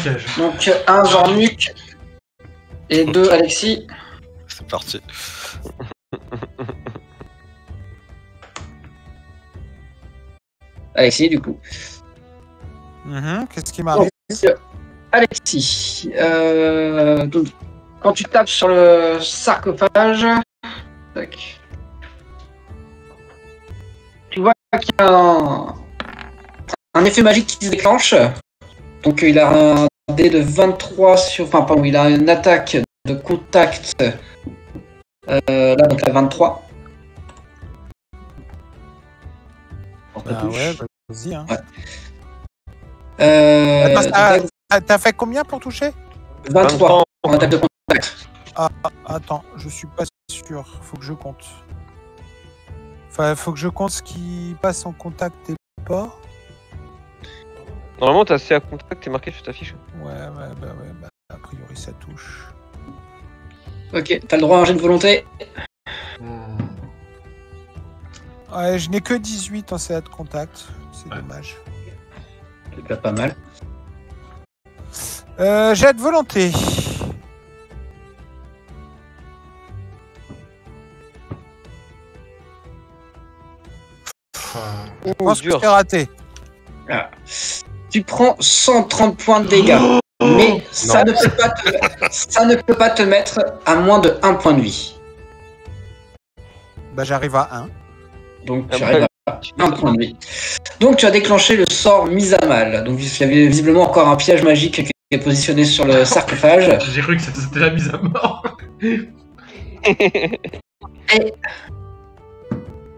piège. Donc 1 Zormuk et 2 Alexis. C'est parti. Alexis, du coup. Qu'est-ce qui m'arrive? Alexis, donc, quand tu tapes sur le sarcophage, tac, tu vois qu'il y a un effet magique qui se déclenche. Donc il a un dé de 23 sur... Enfin, pardon, il a une attaque de contact. Là, donc à 23. Ah ouais, vas-y. Hein. Ouais. T'as fait combien pour toucher? 23 en attaque de contact. Ah, attends, je suis pas sûr. Faut que je compte. Enfin, faut que je compte ce qui passe en contact et pas. Normalement, t'as assez à contact, t'es marqué sur ta fiche. Ouais, a priori ça touche. Ok, t'as le droit à un jet de volonté. Ouais, je n'ai que 18 en CA de contact. C'est dommage. C'est déjà pas mal. Jet de volonté. Je pense que c'est raté. Ah. Tu prends 130 points de dégâts, mais ça ne peut pas te mettre à moins de 1 point de vie. Bah j'arrive à 1. Donc tu arrives à 1 point de vie. Donc tu as déclenché le sort mise à mal. Donc il y avait visiblement encore un piège magique qui est positionné sur le sarcophage. J'ai cru que c'était la mise à mort.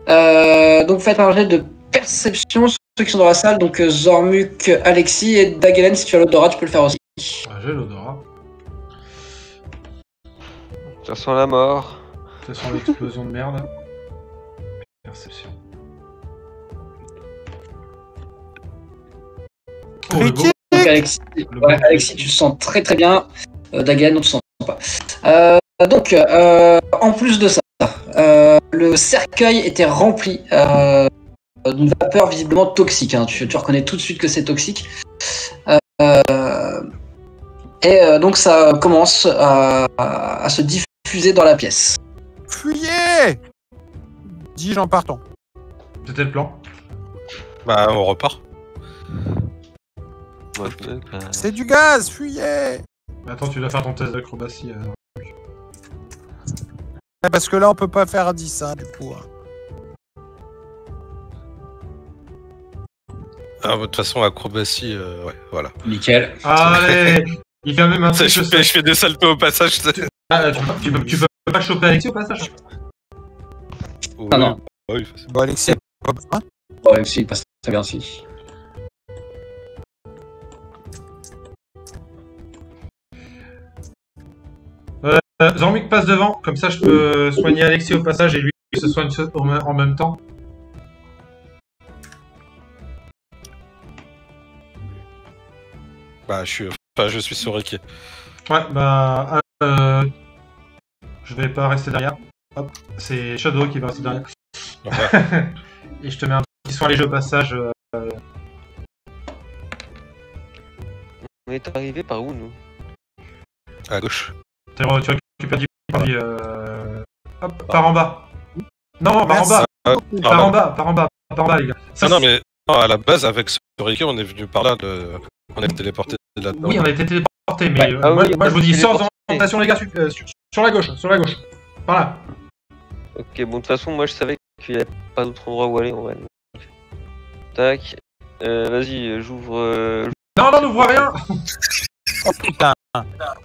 Et donc faites un jet de perception sur ceux qui sont dans la salle. Donc Zormuk, Alexis et Dagelen, si tu as l'odorat, tu peux le faire aussi. Ah, j'ai l'odorat. Ça sent la mort. Ça sent l'explosion de merde. Perception. Oh, le beau. Donc Alexis, Alexis, tu le sens très très bien. Dagelen, on ne te sent pas. Donc, en plus de ça, le cercueil était rempli d'une vapeur visiblement toxique. Hein. Tu reconnais tout de suite que c'est toxique. Donc ça commence à se diffuser dans la pièce. Fuyez! Dis-je en partant. C'était le plan. Bah, on repart. Ouais, C'est du gaz, fuyez! Attends, tu dois faire ton test d'acrobatie. Parce que là, on peut pas faire 10, hein, du coup. Ah, de toute façon, acrobatie, ouais, voilà. Nickel. Allez. Il fait même un truc. Je fais des saltos au passage. Ah, tu peux pas choper Alexis au passage? Ah non. Oui, Bon, Alexis, pas besoin. Bon, Alexis, il passe très bien aussi. Zormik passe devant, comme ça je peux soigner Alexis au passage et lui il se soigne en même temps. Bah, je suis sur Ricky. Ouais, bah... je vais pas rester derrière. Hop, c'est Shadow qui va rester derrière. Ouais. Et je te mets un petit soin léger au passage. On est arrivé par où, nous? À gauche. Tu récupères 10 points de vie. Hop, par en bas. Non, par en bas. Par en bas, les gars. Ça, non, mais non, à la base, avec ce Ricky, on est venu par là. On est téléporté là-dedans. Oui, on a été téléporté, mais Ouais. moi je vous dis sans orientation, les gars, sur la gauche, par là. Ok, bon, de toute façon, moi je savais qu'il n'y avait pas d'autre endroit où aller en vrai. Tac. Vas-y, j'ouvre. Non, n'ouvre rien. Oh putain.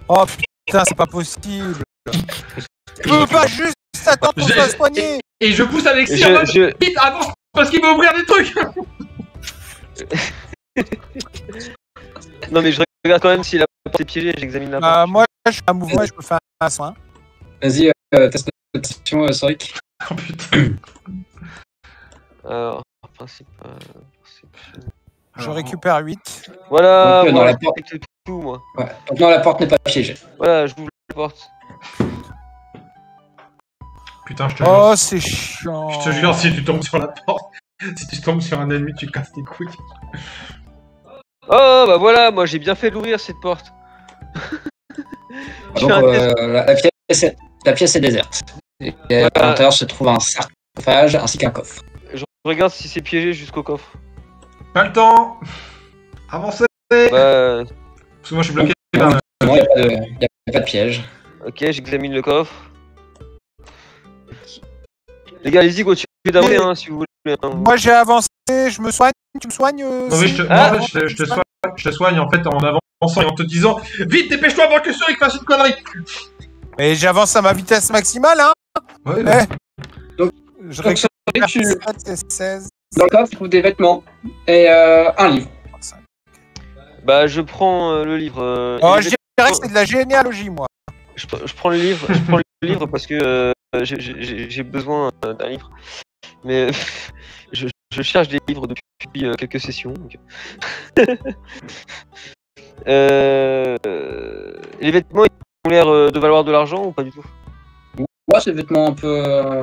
Oh putain, c'est pas possible. Tu peux pas juste attendre qu'on soit soigné. Et je pousse Alexis en mode vite, avance, parce qu'il va ouvrir des trucs. Non, mais je regarde quand même si la porte est piégée, j'examine la porte. Moi, je suis à mouvement et je peux faire un soin. Vas-y, test de perception, Soric. Oh putain. Alors, principe. Je récupère 8. Voilà, Donc, moi, dans la je porte. respecte tout, moi. Ouais. Donc non, la porte n'est pas piégée. Voilà, j'ouvre la porte. Putain, je te jure. Oh, c'est chiant. Je te jure, si tu tombes sur la porte, si tu tombes sur un ennemi, tu casses tes couilles. Oh, bah voilà, moi j'ai bien fait d'ouvrir cette porte. Donc, la pièce est déserte. Et Voilà. à l'intérieur se trouve un sarcophage ainsi qu'un coffre. Je regarde si c'est piégé jusqu'au coffre. Pas le temps. Avancez. Bah, Parce que moi je suis bloqué. Non, il n'y a pas de piège. ok, j'examine le coffre. Les gars, allez-y, continuez d'avancer hein, si vous voulez. Hein. Moi j'ai avancé, je me soigne, tu me soignes Non, mais je Ah, te soigne en fait en avançant et en te disant vite, dépêche-toi avant que Suric fasse une connerie. Et j'avance à ma vitesse maximale, hein. Ouais, Donc, Je donc, récupère tu- 7 et 16. Dans le coffre, tu trouves des vêtements et un livre. Bah, je prends le livre. Oh, et je dirais que c'est de la généalogie, moi. je prends le livre. Je prends le livre parce que j'ai besoin d'un livre. Mais je cherche des livres depuis quelques sessions. Donc. Les vêtements, ils ont l'air de valoir de l'argent ou pas du tout? Ouais, c'est des vêtements un peu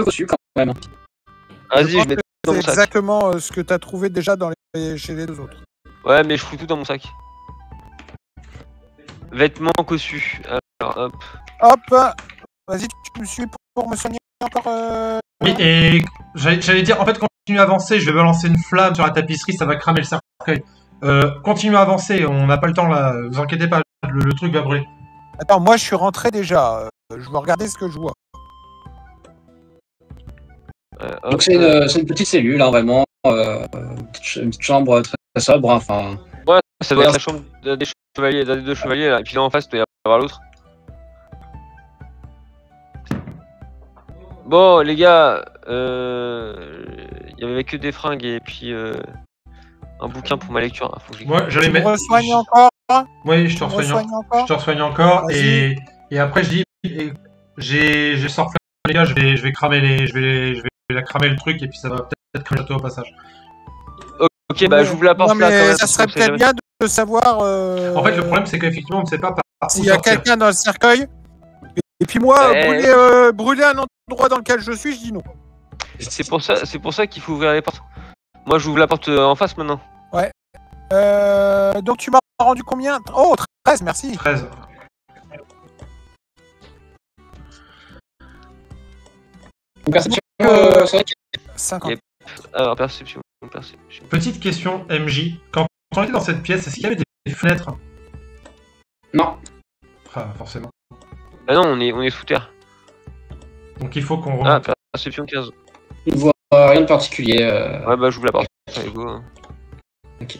cossus quand même. Vas-y, Je je pense mets que tout dans c'est mon sac. exactement ce que t'as trouvé déjà chez les deux autres. Ouais, mais je fous tout dans mon sac. Vêtements cossus. Alors, hop. Hop, vas-y, tu me suis pour me soigner encore. Oui, et j'allais dire, en fait, continue à avancer, je vais balancer une flamme sur la tapisserie, ça va cramer le cercueil. Continue à avancer, on n'a pas le temps là, vous inquiétez pas, le truc va brûler. Attends, moi je suis rentré déjà. Je vais regarder ce que je vois. Hop, Donc c'est une petite cellule, hein, vraiment. Une petite chambre très, très sobre. Hein, enfin, Ouais, ça doit être la chambre des chevaliers, des deux chevaliers là. Et puis là en face, il doit y avoir l'autre. Bon, les gars, il y avait que des fringues et puis un bouquin pour ma lecture. Faut que j'écrive. Moi, j'allais Tu me mettre. resoignes encore. Oui, je te Tu me resoigne. resoignes encore. Je te resoigne encore, Vas-y. et après je dis, j'ai sorti les gars, je vais cramer je vais la cramer le truc, et puis ça va peut-être cramer le château au passage. Ok, bah j'ouvre la porte Non, là mais quand même. ça serait on sait peut-être jamais. bien de savoir. En fait, le problème, c'est qu'effectivement, on ne sait pas par où S'il y a sortir. quelqu'un dans le cercueil. Et puis moi, Ouais. brûler un endroit dans lequel je suis, je dis non. C'est pour ça qu'il faut ouvrir les portes. Moi, j'ouvre la porte en face maintenant. Donc tu m'as rendu combien? Oh, 13, merci. 13. une perception, c'est vrai que 50. Yep. Alors, perception. Petite question, MJ. Quand on était dans cette pièce, est-ce qu'il y avait des fenêtres? non. Ah, forcément. Ah non, on est sous terre. Donc il faut qu'on Ah, remonte. perception 15. Je ne vois rien de particulier. Ouais, bah j'ouvre la porte. Allez, go. Hein. Ok.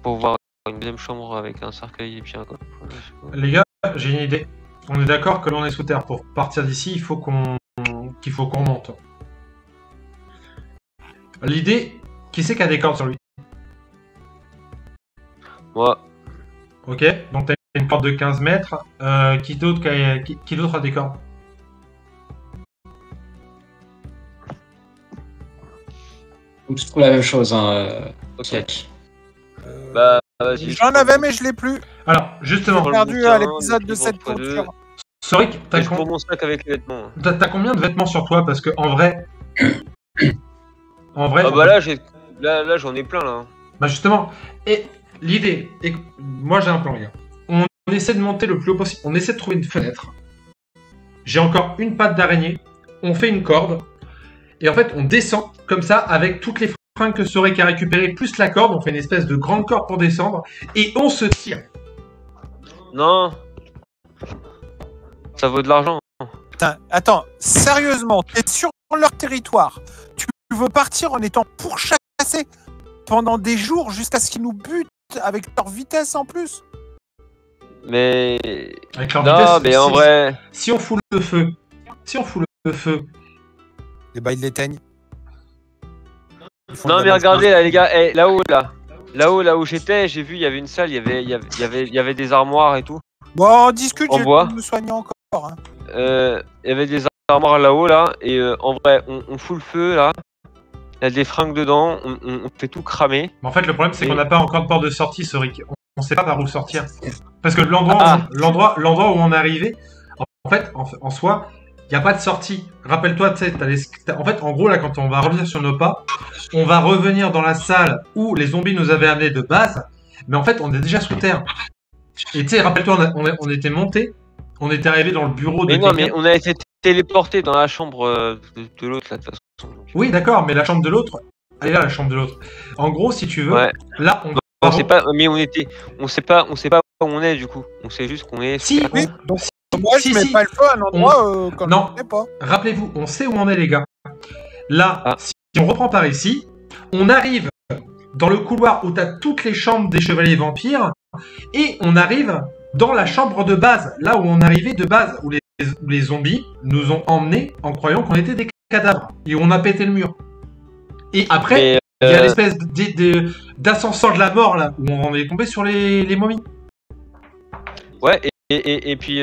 Pour voir une deuxième chambre avec un cercueil et puis un coffre. Les gars, j'ai une idée. On est d'accord que l'on est sous terre. Pour partir d'ici, il faut qu'on monte. L'idée, qui c'est qui a des cordes sur lui? Moi, Ok, donc t'as une corde de 15 mètres. Qui d'autre a des cordes? Donc, je trouve la même chose. Hein, ok. Cyril. Bah, vas-y. J'en avais, mais je l'ai plus. Alors, justement, J'ai Perdu bouquin, à l'épisode le de livre cette entre deux. culture. Soric, Et je prends mon sac avec les vêtements. t'as combien de vêtements sur toi? Parce que en vrai, Ah bah là, j'en ai plein là. bah justement, et l'idée, moi j'ai un plan, les gars. On essaie de monter le plus haut possible. On essaie de trouver une fenêtre. J'ai encore une patte d'araignée. On fait une corde. Et en fait, on descend comme ça avec toutes les fringues que Soric a récupérées, plus la corde. On fait une espèce de grande corde pour descendre. Et on se tire. Non. Ça vaut de l'argent. Putain, attends, sérieusement, t'es sur leur territoire. Tu veux partir en étant pourchassé pendant des jours jusqu'à ce qu'ils nous butent avec leur vitesse en plus? Mais. Avec leur Non, vitesse, mais en vrai. si on fout le feu, Et bah, ils l'éteignent. Ils font Non, de mais la regardez là, les gars. Eh, là-haut, là où j'étais, j'ai vu, il y avait une salle, il y avait des armoires et tout. Bon, on discute, En j'ai le bois. temps de me soigner encore. Hein. Il y avait des armoires là-haut, là. Et en vrai, on fout le feu, là. Il y a des fringues dedans, on fait tout cramer. Mais en fait, le problème, c'est Et- qu'on n'a pas encore de porte de sortie, Soric. On sait pas par où sortir. Parce que Ah. l'endroit où on est arrivé, en fait, en soi, Il n'y a pas de sortie. Rappelle-toi, tu sais, en fait, en gros, là, quand on va revenir sur nos pas, on va revenir dans la salle où les zombies nous avaient amenés de base, mais en fait, on est déjà sous terre. Et tu sais, rappelle-toi, on était monté, on était arrivé dans le bureau de Mais non, quelqu'un. mais on a été téléporté dans la chambre de l'autre, là, de toute façon. Donc. Oui, d'accord, mais la chambre de l'autre, elle est là, la chambre de l'autre. En gros, si tu veux, Ouais. là, on On sait pas, mais on sait pas où on est, du coup. On sait juste qu'on est... Si, Oui, on- donc moi, je si, mets si. pas le feu à un endroit comme Non. je sais pas. Rappelez-vous, on sait où on est, les gars. Là, Ah. si on reprend par ici, on arrive dans le couloir où tu as toutes les chambres des chevaliers vampires, et on arrive dans la chambre de base, là où on arrivait de base, où les zombies nous ont emmenés en croyant qu'on était des cadavres, et où on a pété le mur. Et après, Mais, il y a l'espèce d'ascenseur de la mort, là, où on est tombé sur les momies. ouais, et puis,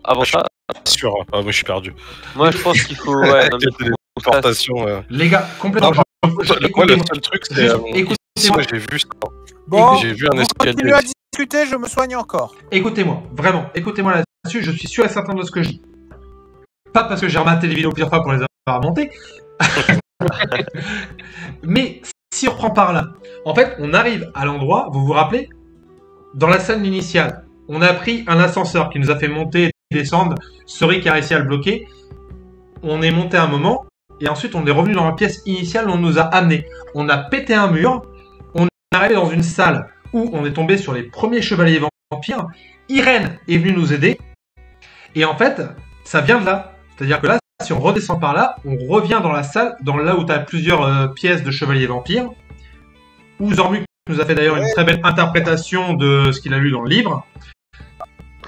avant ça, Sûr, hein. Ah, moi je suis perdu. moi, je pense qu'il faut... Ouais, non, mais faut- Téléportation. Les gars, complètement. Moi, le Écoutez-moi. seul truc, c'est. Juste Moi, écoutez-moi. j'ai vu ça. Bon, J'ai vu un vous escalier. continuez à discuter, je me soigne encore. Écoutez-moi, vraiment, écoutez-moi là-dessus, je suis sûr et certain de ce que je dis. Pas parce que j'ai rematé les vidéos plusieurs fois pour les avoir montées. Mais si on reprend par là, en fait, on arrive à l'endroit, vous vous rappelez, dans la scène initiale, on a pris un ascenseur qui nous a fait monter et descendre, Sori qui a réussi à le bloquer. On est monté un moment, et ensuite on est revenu dans la pièce initiale où on nous a amenés. On a pété un mur, on est arrivé dans une salle où on est tombé sur les premiers chevaliers vampires. Irène est venue nous aider, et en fait, ça vient de là. C'est-à-dire que là, si on redescend par là, on revient dans la salle, dans là où tu as plusieurs pièces de chevaliers vampires, où Zormuk nous a fait d'ailleurs une très belle interprétation de ce qu'il a lu dans le livre.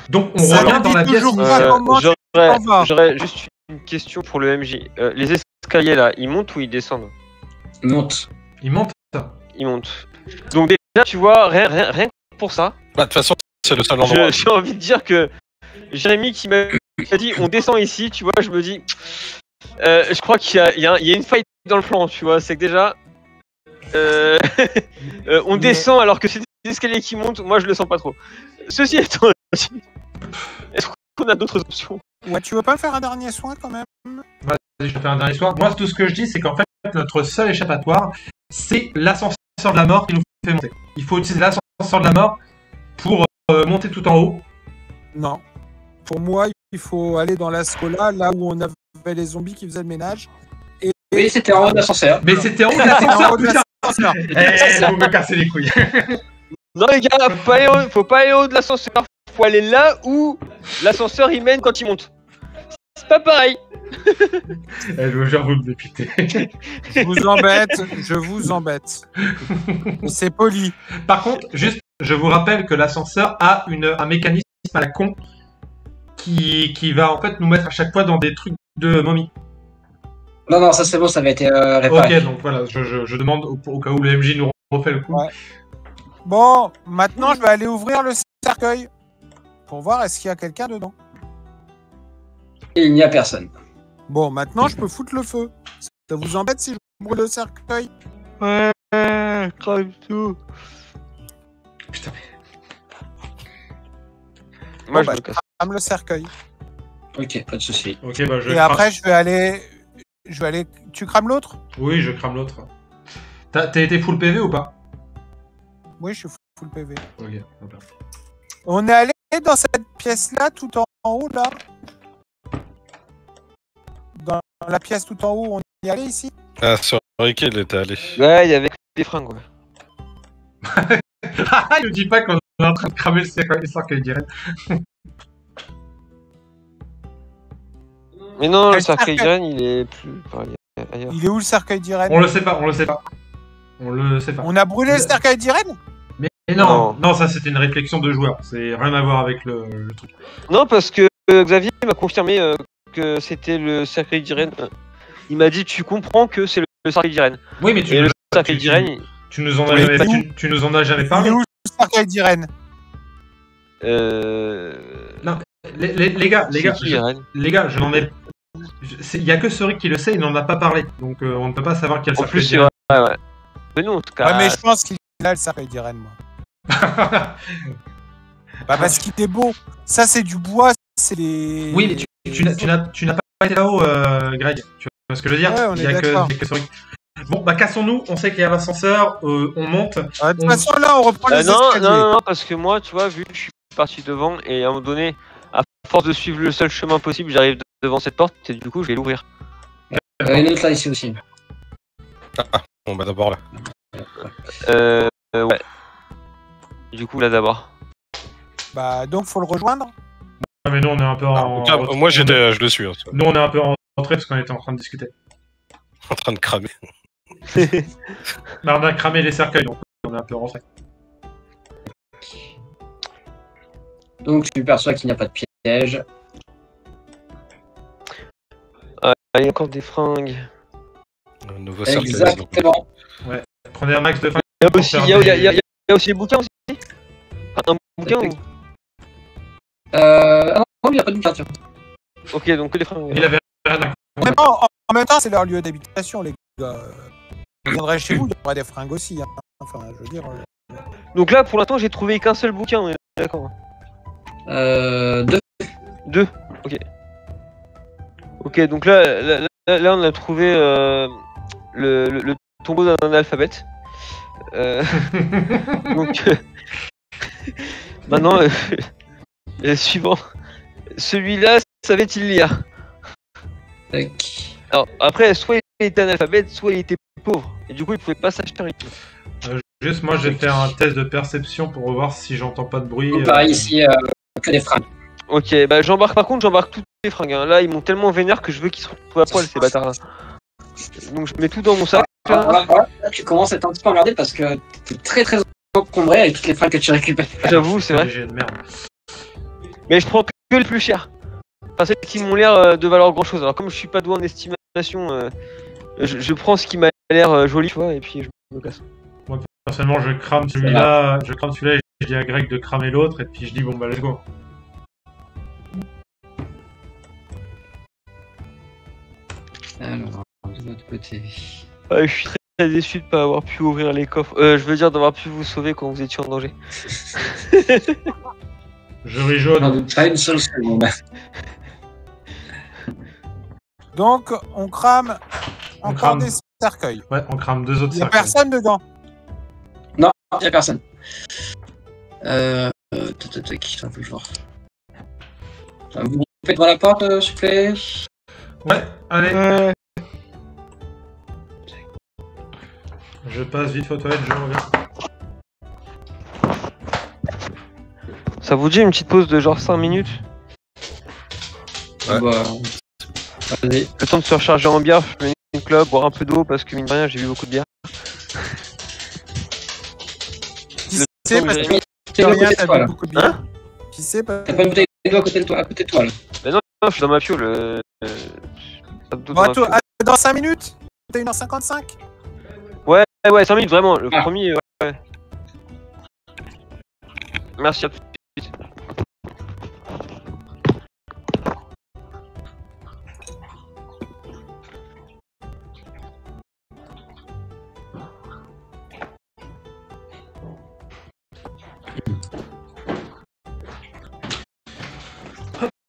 Donc on Ça revient me dans dit la pièce toujours initiale. pas comment tu t'en vas. J'aurais juste une question pour le MJ. Les escaliers, là, ils montent ou ils descendent? Monte. Il monte. Ils montent. Donc déjà, tu vois, rien que pour ça, Bah, de toute façon, c'est le seul endroit. j'ai envie de dire que Jérémy qui m'a dit on descend ici, tu vois, je me dis, je crois qu'il y a une faille dans le plan, tu vois, c'est que déjà, on descend alors que c'est des escaliers qui montent, moi je le sens pas trop. Ceci étant dit, est-ce qu'on a d'autres options? Ouais, tu veux pas faire un dernier soin quand même? Vas-y, je vais faire un dernier soir. Moi, tout ce que je dis, c'est qu'en fait, notre seul échappatoire, c'est l'ascenseur de la mort qui nous fait monter. Il faut utiliser l'ascenseur de la mort pour monter tout en haut. Non. Pour moi, il faut aller dans la scola, là où on avait les zombies qui faisaient le ménage. Et Oui, c'était en haut de l'ascenseur. Mais c'était en haut de en l'ascenseur, haut de putain. l'ascenseur. Eh, vous me cassez les couilles. Non les gars, faut pas aller au haut de l'ascenseur, faut aller là où l'ascenseur il mène quand il monte. C'est pas pareil. Eh, je veux bien vous me dépiter. Je vous embête. Et c'est poli. Par contre, juste, je vous rappelle que l'ascenseur a un mécanisme à la con qui va en fait nous mettre à chaque fois dans des trucs de momie. Non, non, ça c'est bon, ça avait été réparé. Ok, donc voilà, je demande au cas où le MJ nous refait le coup. Ouais. Bon, maintenant je vais aller ouvrir le cercueil pour voir est-ce qu'il y a quelqu'un dedans. Et il n'y a personne. Bon, maintenant je peux foutre le feu. Ça vous embête si je brûle le cercueil? Ouais, crème tout. Putain, Moi Bon, bah, je me casse. crame le cercueil. Ok, pas de souci. ok, bah je Et crame. après je vais aller. Tu crames l'autre? Oui, je crame l'autre. T'as été full PV ou pas? Oui, je suis full PV. Ok, d'accord. On est allé dans cette pièce-là, tout en haut, là. Dans la pièce tout en haut, on y est allé ici. Ah, sur Ricky, il était allé. Ouais, il y avait des fringues, ouais. Ah, ne dis pas qu'on est en train de cramer le cercueil direct. Mais non, le Le cercueil cercueil. d'Irène, il est plus par ailleurs. Il est où le cercueil d'Irène? On le sait pas. On a brûlé le cercueil d'Irène? Mais non, ça c'était une réflexion de joueur. C'est rien à voir avec le truc. Non, parce que Xavier m'a confirmé que c'était le cercueil d'Irène. Il m'a dit, tu comprends que c'est le cercueil d'Irène. Oui, mais Et le cercueil d'Irène, tu nous en as Mais jamais, où tu nous en as jamais Il est parlé. où le cercueil d'Irène? Les gars, c'est qui, Irène je n'en ai. Il y a que Soric qui le sait, il n'en a pas parlé, donc on ne peut pas savoir quel En cercueil plus, c'est d'Irène. vrai, ouais. Mais non, en tout cas. Ouais, mais je pense qu'il a le cercueil d'Irène, moi. Bah, parce qu'il est beau. Ça, c'est du bois, c'est les. Oui, mais tu tu n'as pas été là-haut, Greg. Tu vois ce que je veux dire? Ouais, on Il y est a d'accord. que Soric. Bon, bah cassons-nous. On sait qu'il y a l'ascenseur. On monte. De toute façon, là, on reprend les Non, escaliers. non, parce que moi, tu vois, vu que je suis parti devant, et à un moment donné, à force de suivre le seul chemin possible, j'arrive devant cette porte, et du coup, je vais l'ouvrir. Une autre là, ici aussi. Bon, bah d'abord là. Ouais. Du coup, là d'abord. Bah, donc, faut le rejoindre. Ah, mais nous, on est un peu en. Moi, je le suis. Hein, Nous, on est un peu en retrait parce qu'on était en train de discuter. en train de cramer. Mais on a cramé les cercueils, donc on est un peu en retrait. Donc, tu perçois qu'il n'y a pas de piège. Il y a encore des fringues. Un nouveau cercle. Exactement. Prenez un max de fin. Il y a aussi, il y a aussi les bouquins aussi. Un bouquin ou... Ah non, il n'y a pas de bouquin, tiens. Ok, donc que des fringues. Il avait rien à. En même temps, c'est leur lieu d'habitation, les gars. Vous viendrez chez vous, il y aura des fringues aussi. Hein. Enfin, je veux dire. Donc là, pour l'instant, j'ai trouvé qu'un seul bouquin, on est d'accord. Deux. Ok. Ok, donc là, on a trouvé le tombeau d'un analphabète. Donc, maintenant, suivant. Celui-là, savait-il lire? Tac. Alors, après, soit il était analphabète, soit il était pauvre. Et du coup, il pouvait pas s'acheter un livre. Juste, moi, je vais faire un test de perception pour voir si j'entends pas de bruit. Donc, pareil ici, que des fringues. Ok, bah j'embarque toutes les fringues. Hein. Là, ils m'ont tellement vénère que je veux qu'ils se retrouvent à poil, ces bâtards. Donc, je mets tout dans mon sac. Là, tu commences à être un petit peu emmerdé parce que t'es très très encombré avec toutes les fringues que tu récupères. J'avoue, c'est vrai. J'ai de merde. Mais je prends que les plus chers. Enfin, celles qui m'ont l'air de valoir grand chose. Alors, comme je suis pas doué en estimation, je prends ce qui m'a l'air joli, tu vois, et puis je me casse. Moi, personnellement, je crame celui-là et je dis à Greg de cramer l'autre, et puis je dis bon, bah, let's go. Alors, de l'autre côté. Ouais, je suis très déçu de pas avoir pu ouvrir les coffres. Je veux dire d'avoir pu vous sauver quand vous étiez en danger. Jury J'en jaune. doute pas une seule seconde. Donc, on crame encore crame. des cercueils. Ouais, on crame deux autres Il n'y a cercueils. personne dedans. Non, il n'y a personne. Tac, un peu voir. Vous vous faites devant la porte, s'il vous plaît. Ouais, allez. Je passe vite aux toilettes, je reviens. Ça vous dit une petite pause de genre 5 minutes? Ouais. Bah, vas-y. Le temps de se recharger en bière, fumer une clope, boire un peu d'eau parce que mine de rien, j'ai bu beaucoup de bière. Qui sait, parce que T'es à rien, côté de t'as toi, bu là. beaucoup de bière. Qui sait, parce T'as pas une bouteille d'eau à côté de toi, là. Mais non, je suis dans ma fiole. Pas de doute Bon, dans ma attends, fiole. dans 5 minutes. T'as 1h55. Ouais, 5 minutes, vraiment. Le Ah. premier, ouais. Merci à tout de suite.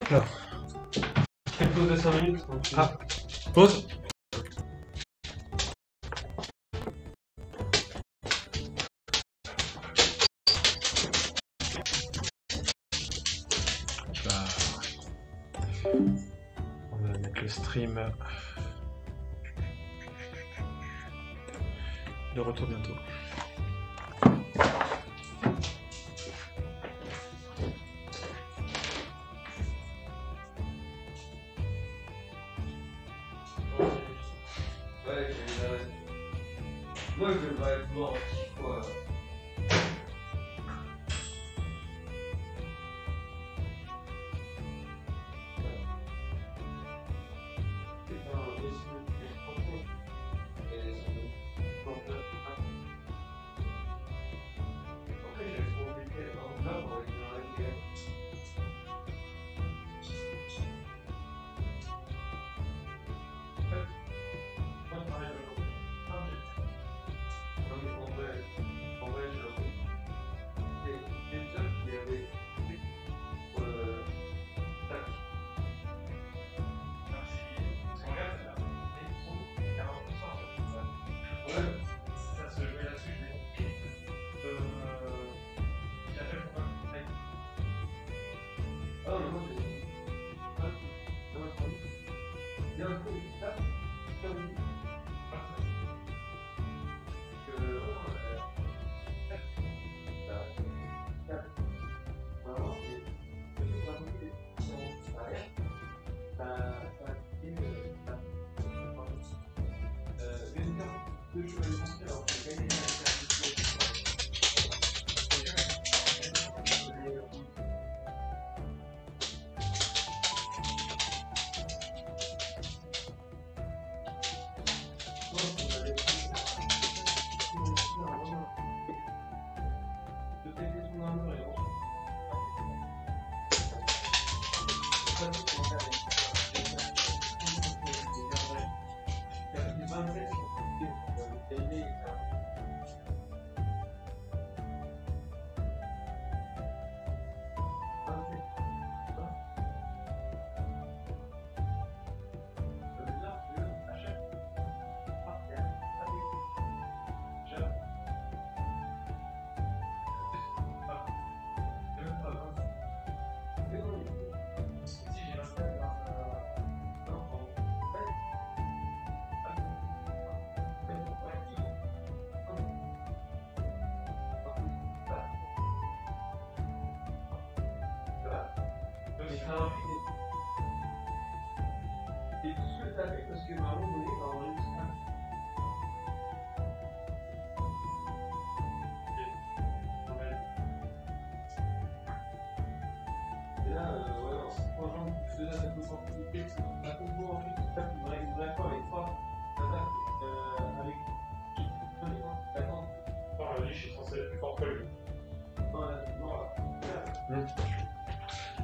Alors. Une pause de 5 minutes. Ah. Pause. On va mettre le stream de retour bientôt. Moi, je vais être mort, quoi.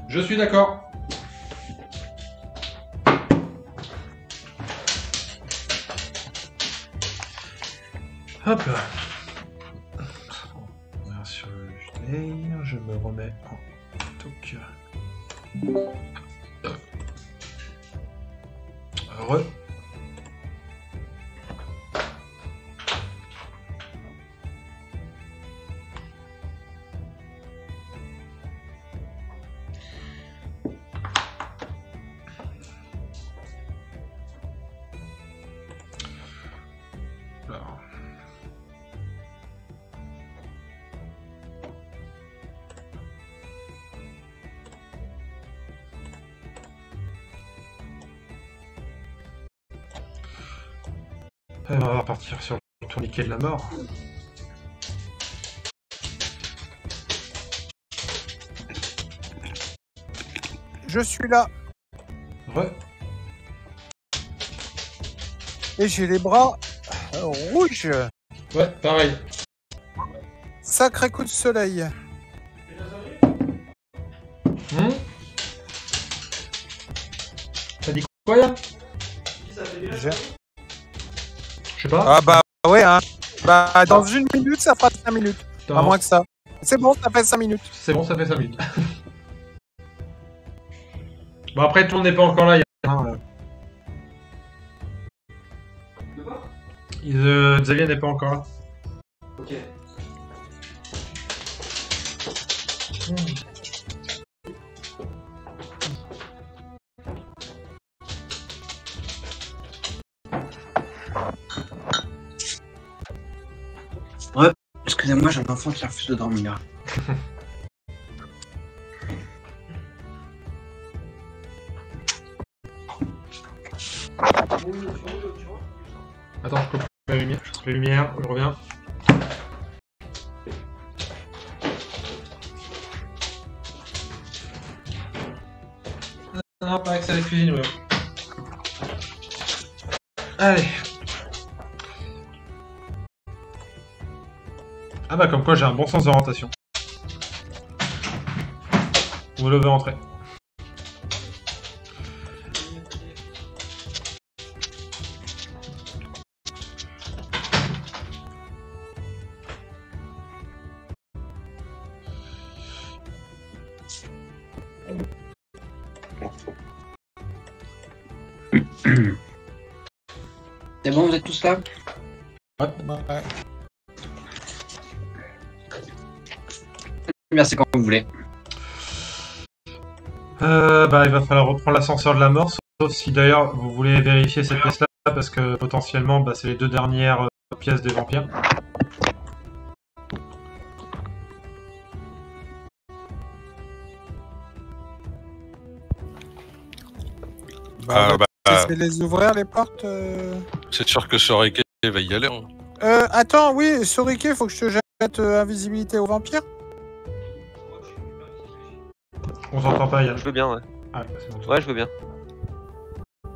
Je suis d'accord. Hop. Voilà, sur le gelé, je me remets en toc. Re. Alors. On va repartir sur le tourniquet de la mort. Je suis là. Ouais. Et j'ai les bras rouges. Ouais, pareil. Sacré coup de soleil. T'as dit quoi, là? J'ai- Je sais pas. Ah bah ouais, hein. Bah dans une minute, ça fera 5 minutes. Attends, Pas moins que ça. C'est bon, ça fait 5 minutes. c'est bon, ça fait 5 minutes. Bon, après, tout le monde n'est pas encore là. Xavier n'est pas encore là. Ok. Ouais, excusez-moi, j'ai un enfant qui refuse de dormir. Attends, je coupe la lumière. Je coupe les lumières, je reviens. Non, pas accès à la cuisine, ouais. Allez. Ah bah comme quoi j'ai un bon sens d'orientation. Vous devez rentrer. C'est bon, vous êtes tous là? Ouais. Merci quand vous voulez. Bah il va falloir reprendre l'ascenseur de la mort. sauf si d'ailleurs vous voulez vérifier cette pièce-là, parce que potentiellement, bah, c'est les 2 dernières pièces des vampires. Bah, bah, c'est les ouvrir les portes. c'est sûr que Sorike va y aller. Hein. Attends, oui, Sorike, faut que je te jette invisibilité aux vampires. On s'entend pas, Yann. Je veux bien, ouais. Ah, bah, c'est bon. Ouais, je veux bien.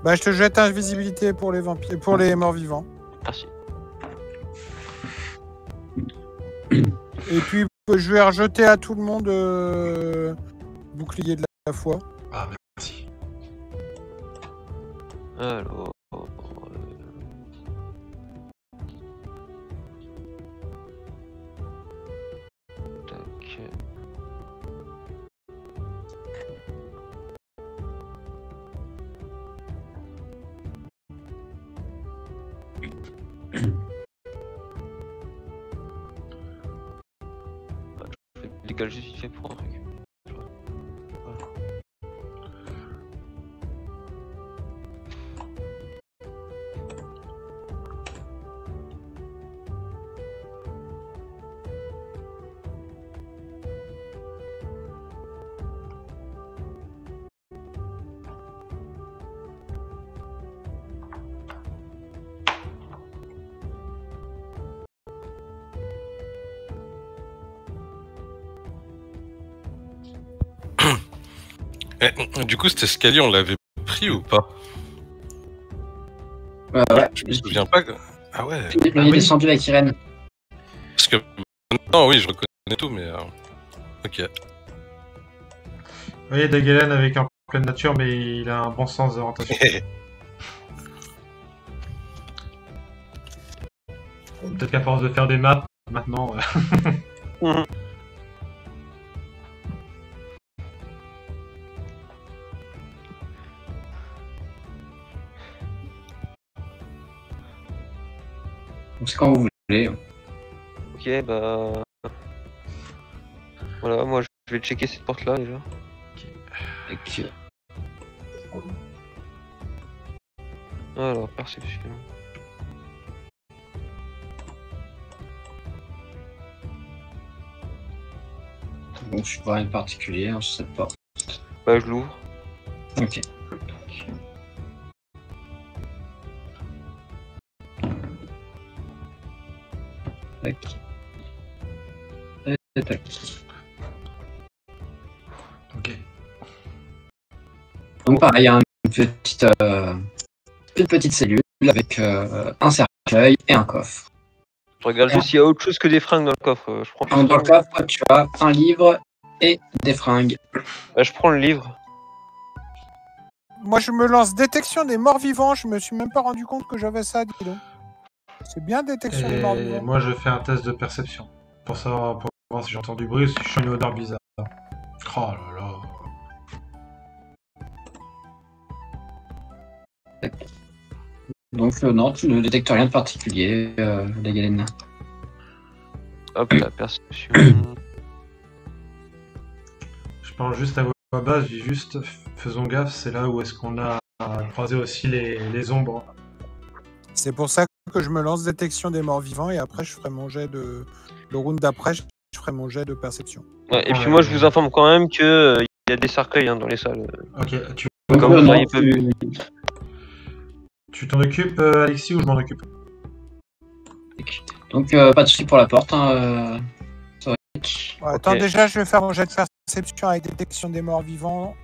Bah, je te jette invisibilité pour les vampires, pour les morts vivants. Merci. Et puis, je vais rejeter à tout le monde bouclier de la foi. Ah, merci. Alors. Tac. Je décale juste vite fait pour un truc. Voilà. Du coup, cet escalier, on l'avait pris ou pas? Ouais. Je me souviens pas. Ah ouais. Il est descendu avec Irène. Parce que maintenant, oui, je reconnais tout, mais ok. Vous voyez, Dagelen avec un pleine nature, mais il a un bon sens d'orientation. Peut-être qu'à force de faire des maps, maintenant... Donc c'est quand vous voulez. Ok, bah. Voilà, moi je vais checker cette porte là déjà. Avec, Alors, perception. bon, je vois rien de particulier hein, sur cette porte. Bah, je l'ouvre. Ok. Tac. Et tac. Ok. Donc pareil, il y a une petite cellule avec un cercueil et un coffre. Je regarde juste s'il y a autre chose que des fringues dans le coffre. Je prends Dans le coffre, tu as un livre et des fringues. Bah, je prends le livre. Moi, je me lance détection des morts vivants. Je me suis même pas rendu compte que j'avais ça, dis donc. C'est bien détection des morts Et vivants. moi, je fais un test de perception. Pour savoir, pour voir si j'entends du bruit ou si je sens une odeur bizarre. Oh là là. Donc non, tu ne détectes rien de particulier, la galène. Hop, la perception. Je parle juste à voix basse, je dis juste faisons gaffe, c'est là où est-ce qu'on a croisé aussi les ombres. C'est pour ça que je me lance détection des morts vivants et après, je ferai mon jet de. Le round d'après, je ferai mon jet de perception. Ouais, et puis moi, je vous informe quand même que il y a des cercueils hein, dans les salles. Ok, tu Comme vous non, auriez pas vu. tu t'en occupes, Alexis, ou je m'en occupe? Donc pas de souci pour la porte. Hein, Ouais, attends, déjà, je vais faire mon jet de perception avec détection des morts vivants.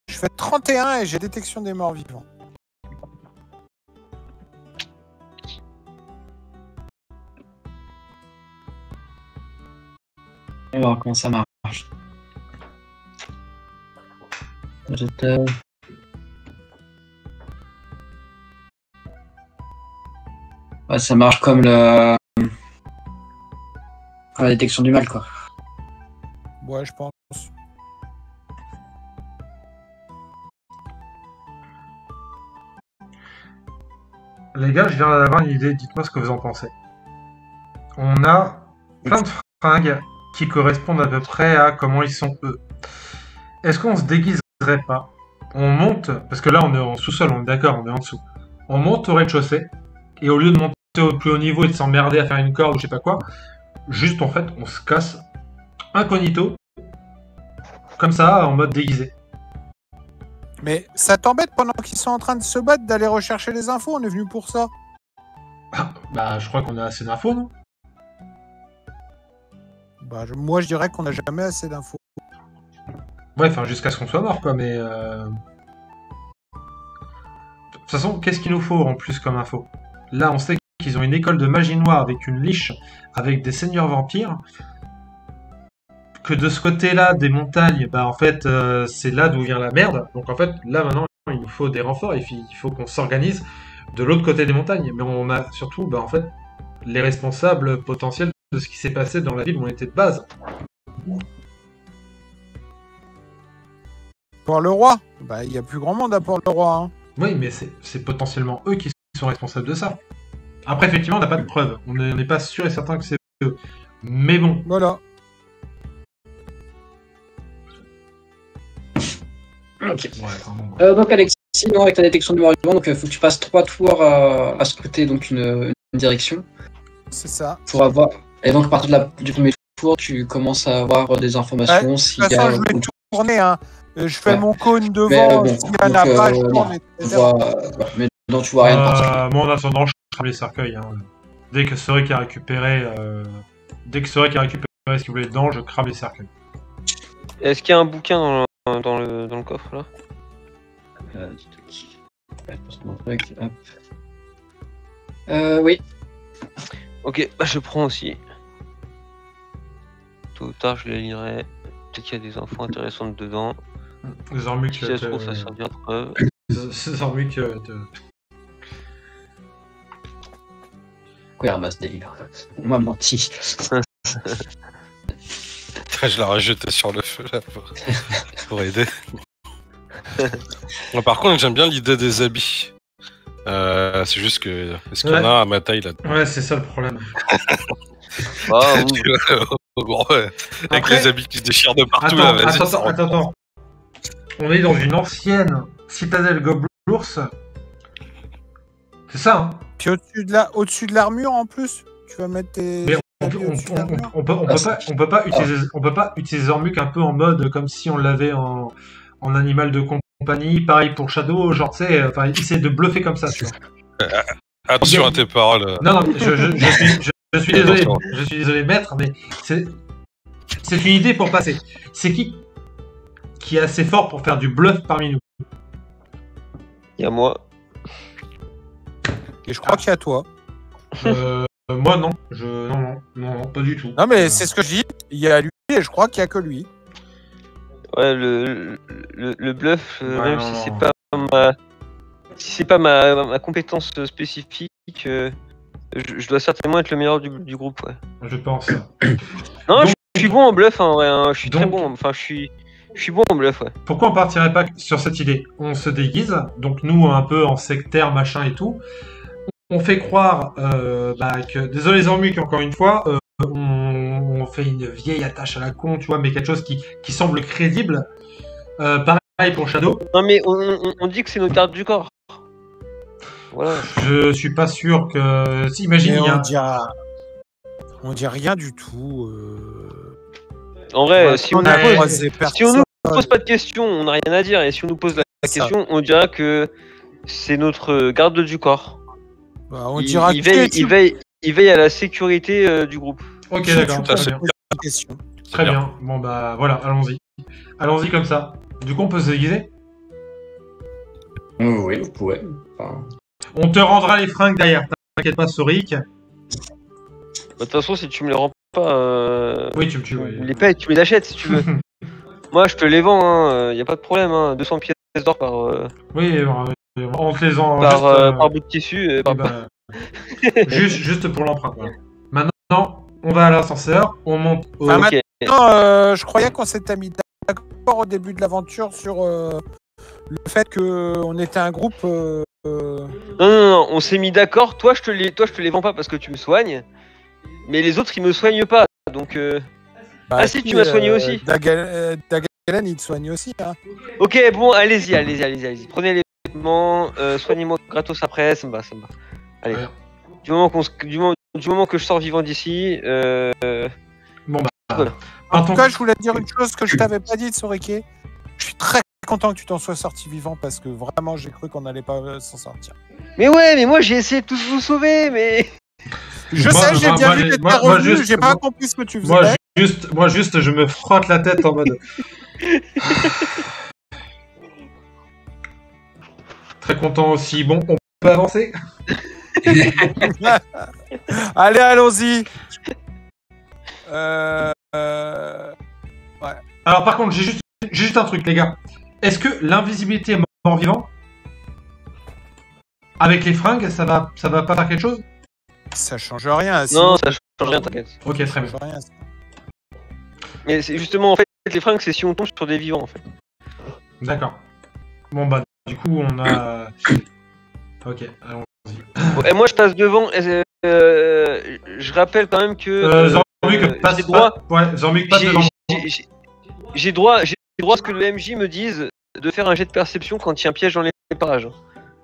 Je fais 31 et j'ai détection des morts vivants. On va voir comment ça marche. Ouais, ça marche comme la détection du mal, quoi. Ouais, je pense. Les gars, je viens d'avoir une idée, dites-moi ce que vous en pensez. On a plein de fringues qui correspondent à peu près à comment ils sont eux. Est-ce qu'on se déguiserait pas? On monte, parce que là on est en sous-sol, on est d'accord, on est en dessous. On monte au rez-de-chaussée, et au lieu de monter au plus haut niveau et de s'emmerder à faire une corde ou je sais pas quoi, juste en fait on se casse incognito, comme ça, en mode déguisé. Mais ça t'embête pendant qu'ils sont en train de se battre d'aller rechercher les infos? On est venu pour ça. Bah je crois qu'on a assez d'infos, non? Bah, moi, je dirais qu'on n'a jamais assez d'infos. Ouais, enfin jusqu'à ce qu'on soit mort quoi, mais... De toute façon, qu'est-ce qu'il nous faut en plus comme info? Là, on sait qu'ils ont une école de magie noire avec une liche, avec des seigneurs vampires. Que de ce côté-là, des montagnes, bah en fait, c'est là d'où vient la merde. Donc en fait, là maintenant, il nous faut des renforts, il faut qu'on s'organise de l'autre côté des montagnes. Mais on a surtout, bah en fait, les responsables potentiels de ce qui s'est passé dans la ville où on était de base. Port-le-Roi? Bah, il y a plus grand monde à Port-le-Roi. Hein. Oui, mais c'est potentiellement eux qui sont responsables de ça. Après, effectivement, on n'a pas de preuves. On n'est pas sûr et certain que c'est eux. Mais bon. Voilà. Ok. Ouais, quand même. Donc Alexis, non, avec ta détection du mort-vivant, donc il faut que tu passes 3 tours à scruter donc une direction C'est ça. pour avoir. Et donc à partir du premier tour, tu commences à avoir des informations. De s'il toute y a... façon, je vais tourner. Hein. Je fais Ouais. mon cône Mais, devant. bon, S'il y en a donc, pas, je non, tourne. on etc. voit, mais non, tu vois rien de particulier. Moi, en attendant, je crame les cercueils. Hein. Dès que Soric a récupéré... Dès que Soric a récupéré ce qu'il voulait dedans, je crame les cercueils. Est-ce qu'il y a un bouquin dans le coffre là? Oui. Ok, bah je prends aussi. Tôt ou tard, je les lirai. Peut-être qu'il y a des infos intéressantes dedans. Zormuk, Si ça se trouve, ça servira de preuve. Zormuk, Quoi, il ramasse des livres. On m'a menti. Je l'ai rejeté sur le feu là pour aider. Bon, par contre, j'aime bien l'idée des habits. C'est juste que. Est-ce qu'il y en a à ma taille là? Ouais, c'est ça le problème. Ah, Ouais. Avec Après- les habits qui se déchirent de partout là, vas-y. Attends. On est dans une ancienne citadelle gobelours. C'est ça, hein? Puis au-dessus de l'armure en plus, tu vas mettre tes. Mais habits au-dessus de l'armure. on peut pas utiliser Zormuk un peu en mode comme si on l'avait en animal de compagnie. Pareil pour Shadow, genre tu sais, enfin, essayer de bluffer comme ça, tu vois. Attention à tes paroles. Non, mais je suis désolé, maître, mais c'est une idée pour passer. C'est qui est assez fort pour faire du bluff parmi nous? il y a moi. Et je crois qu'il y a toi. Moi non, non, pas du tout. Non, mais c'est ce que je dis. Il y a lui et je crois qu'il y a que lui. Ouais, le bluff, Ouais, même non, si non. c'est pas ma compétence spécifique, je dois certainement être le meilleur du groupe, ouais. Je pense. Non, Donc- je suis bon en bluff, hein, ouais, hein, je suis très Donc- bon, enfin je suis bon en bluff, ouais. Pourquoi on partirait pas sur cette idée? On se déguise, donc nous un peu en sectaire, machin et tout. On fait croire que... Désolé Zormuk, encore une fois, on fait une vieille attache à la con, tu vois, mais quelque chose qui semble crédible. Pareil pour Shadow. Non mais on dit que c'est nos gardes du corps. Voilà. Je suis pas sûr que... Si, imagine, Mais il y a... on dit rien du tout. En vrai, Ouais, si on on nous a pose, croisé si on personne. nous pose pas de questions, on n'a rien à dire, et si on nous pose la C'est ça. question, on dira que c'est notre garde du corps. Bah, on Il, dira il que veille, tu il, veille, il veille à la sécurité du groupe. Ok, tu d'accord, poses très bien. des questions. Très bien. Bon bah voilà, allons-y. Allons-y comme ça. Du coup, on peut se déguiser. Oui, vous pouvez. Enfin, On te rendra les fringues derrière. T'inquiète pas, Soric. Bah, de toute façon, si tu me les rends pas, Oui, tu me tues. tu me les payes, tu me les achètes si tu veux. Moi, je te les vends, hein, y a pas de problème, hein, 200 pièces d'or par Oui, on te les en... juste, par bout de tissu. eh ben, juste pour l'emprunt. Voilà. Maintenant, on va à l'ascenseur, on monte au... Ah, Ok. Non, je croyais qu'on s'était mis d'accord au début de l'aventure sur le fait qu'on était un groupe. Non, on s'est mis d'accord. Toi, je te les vends pas parce que tu me soignes, mais les autres, ils me soignent pas. Donc, Ah si, tu m'as soigné aussi. Dagalen, il te soigne aussi. Hein. Ok, bon, allez-y. Prenez les vêtements, soignez-moi gratos après, ça me va. Allez. Ouais. Du moment que je sors vivant d'ici, Bon, bah. Voilà. En tout cas, je voulais te dire une chose que je t'avais pas dit, Soreke. Je suis très content que tu t'en sois sorti vivant parce que vraiment, j'ai cru qu'on n'allait pas s'en sortir. Mais ouais, mais moi j'ai essayé de tous vous sauver, mais. Je Moi, sais, j'ai moi, bien moi, vu que moi, t'étais moi, revenu, juste- j'ai pas moi- compris ce que tu faisais. Moi, juste, je me frotte la tête en mode. Très content aussi. Bon, on peut avancer. Allez, allons-y. Alors, par contre, j'ai juste un truc, les gars. Est-ce que l'invisibilité est mort-vivant avec les fringues, ça va pas faire quelque chose? Ça change rien. Non, ça change rien, t'inquiète. Ok, très ça bien. change rien. Mais c'est justement, en fait, les fringues, c'est si on tombe sur des vivants, en fait. D'accord. Bon, bah, du coup, on a. Ok, allons. Bon, et moi, je passe devant. Je rappelle quand même que. Zormuk, passe j'ai droit. Ouais, Zormuk, passe J'ai devant. j'ai droit à ce que le MJ me dise de faire un jet de perception quand il y a un piège dans les parages.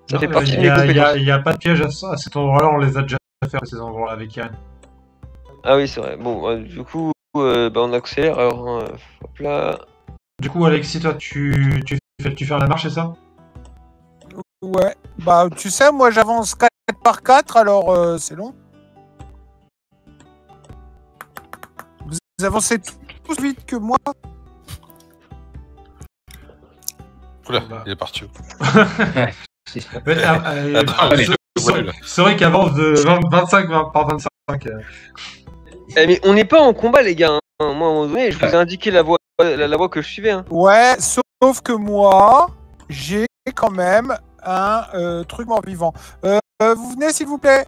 Ça fait partie de mes compétences. Il y a pas de piège à cet endroit-là, on les a déjà fait à ces endroits-là avec Irene. Ah oui, c'est vrai. Bon, du coup, on accélère. Alors, hop là. Du coup, Alexis, toi, tu fais la marche, c'est ça? Ouais. Bah, tu sais, moi, j'avance 4 par 4, alors c'est long. Vous avancez tous vite que moi. Oula, Bah. il est parti. C'est vrai qu'il avance de 25 par 25. Eh, mais on n'est pas en combat, les gars. Hein. Moi, à un moment donné, je vous ai indiqué la voie que je suivais. Hein. Ouais, sauf que moi, j'ai quand même un truc mort-vivant. Vous venez, s'il vous plaît.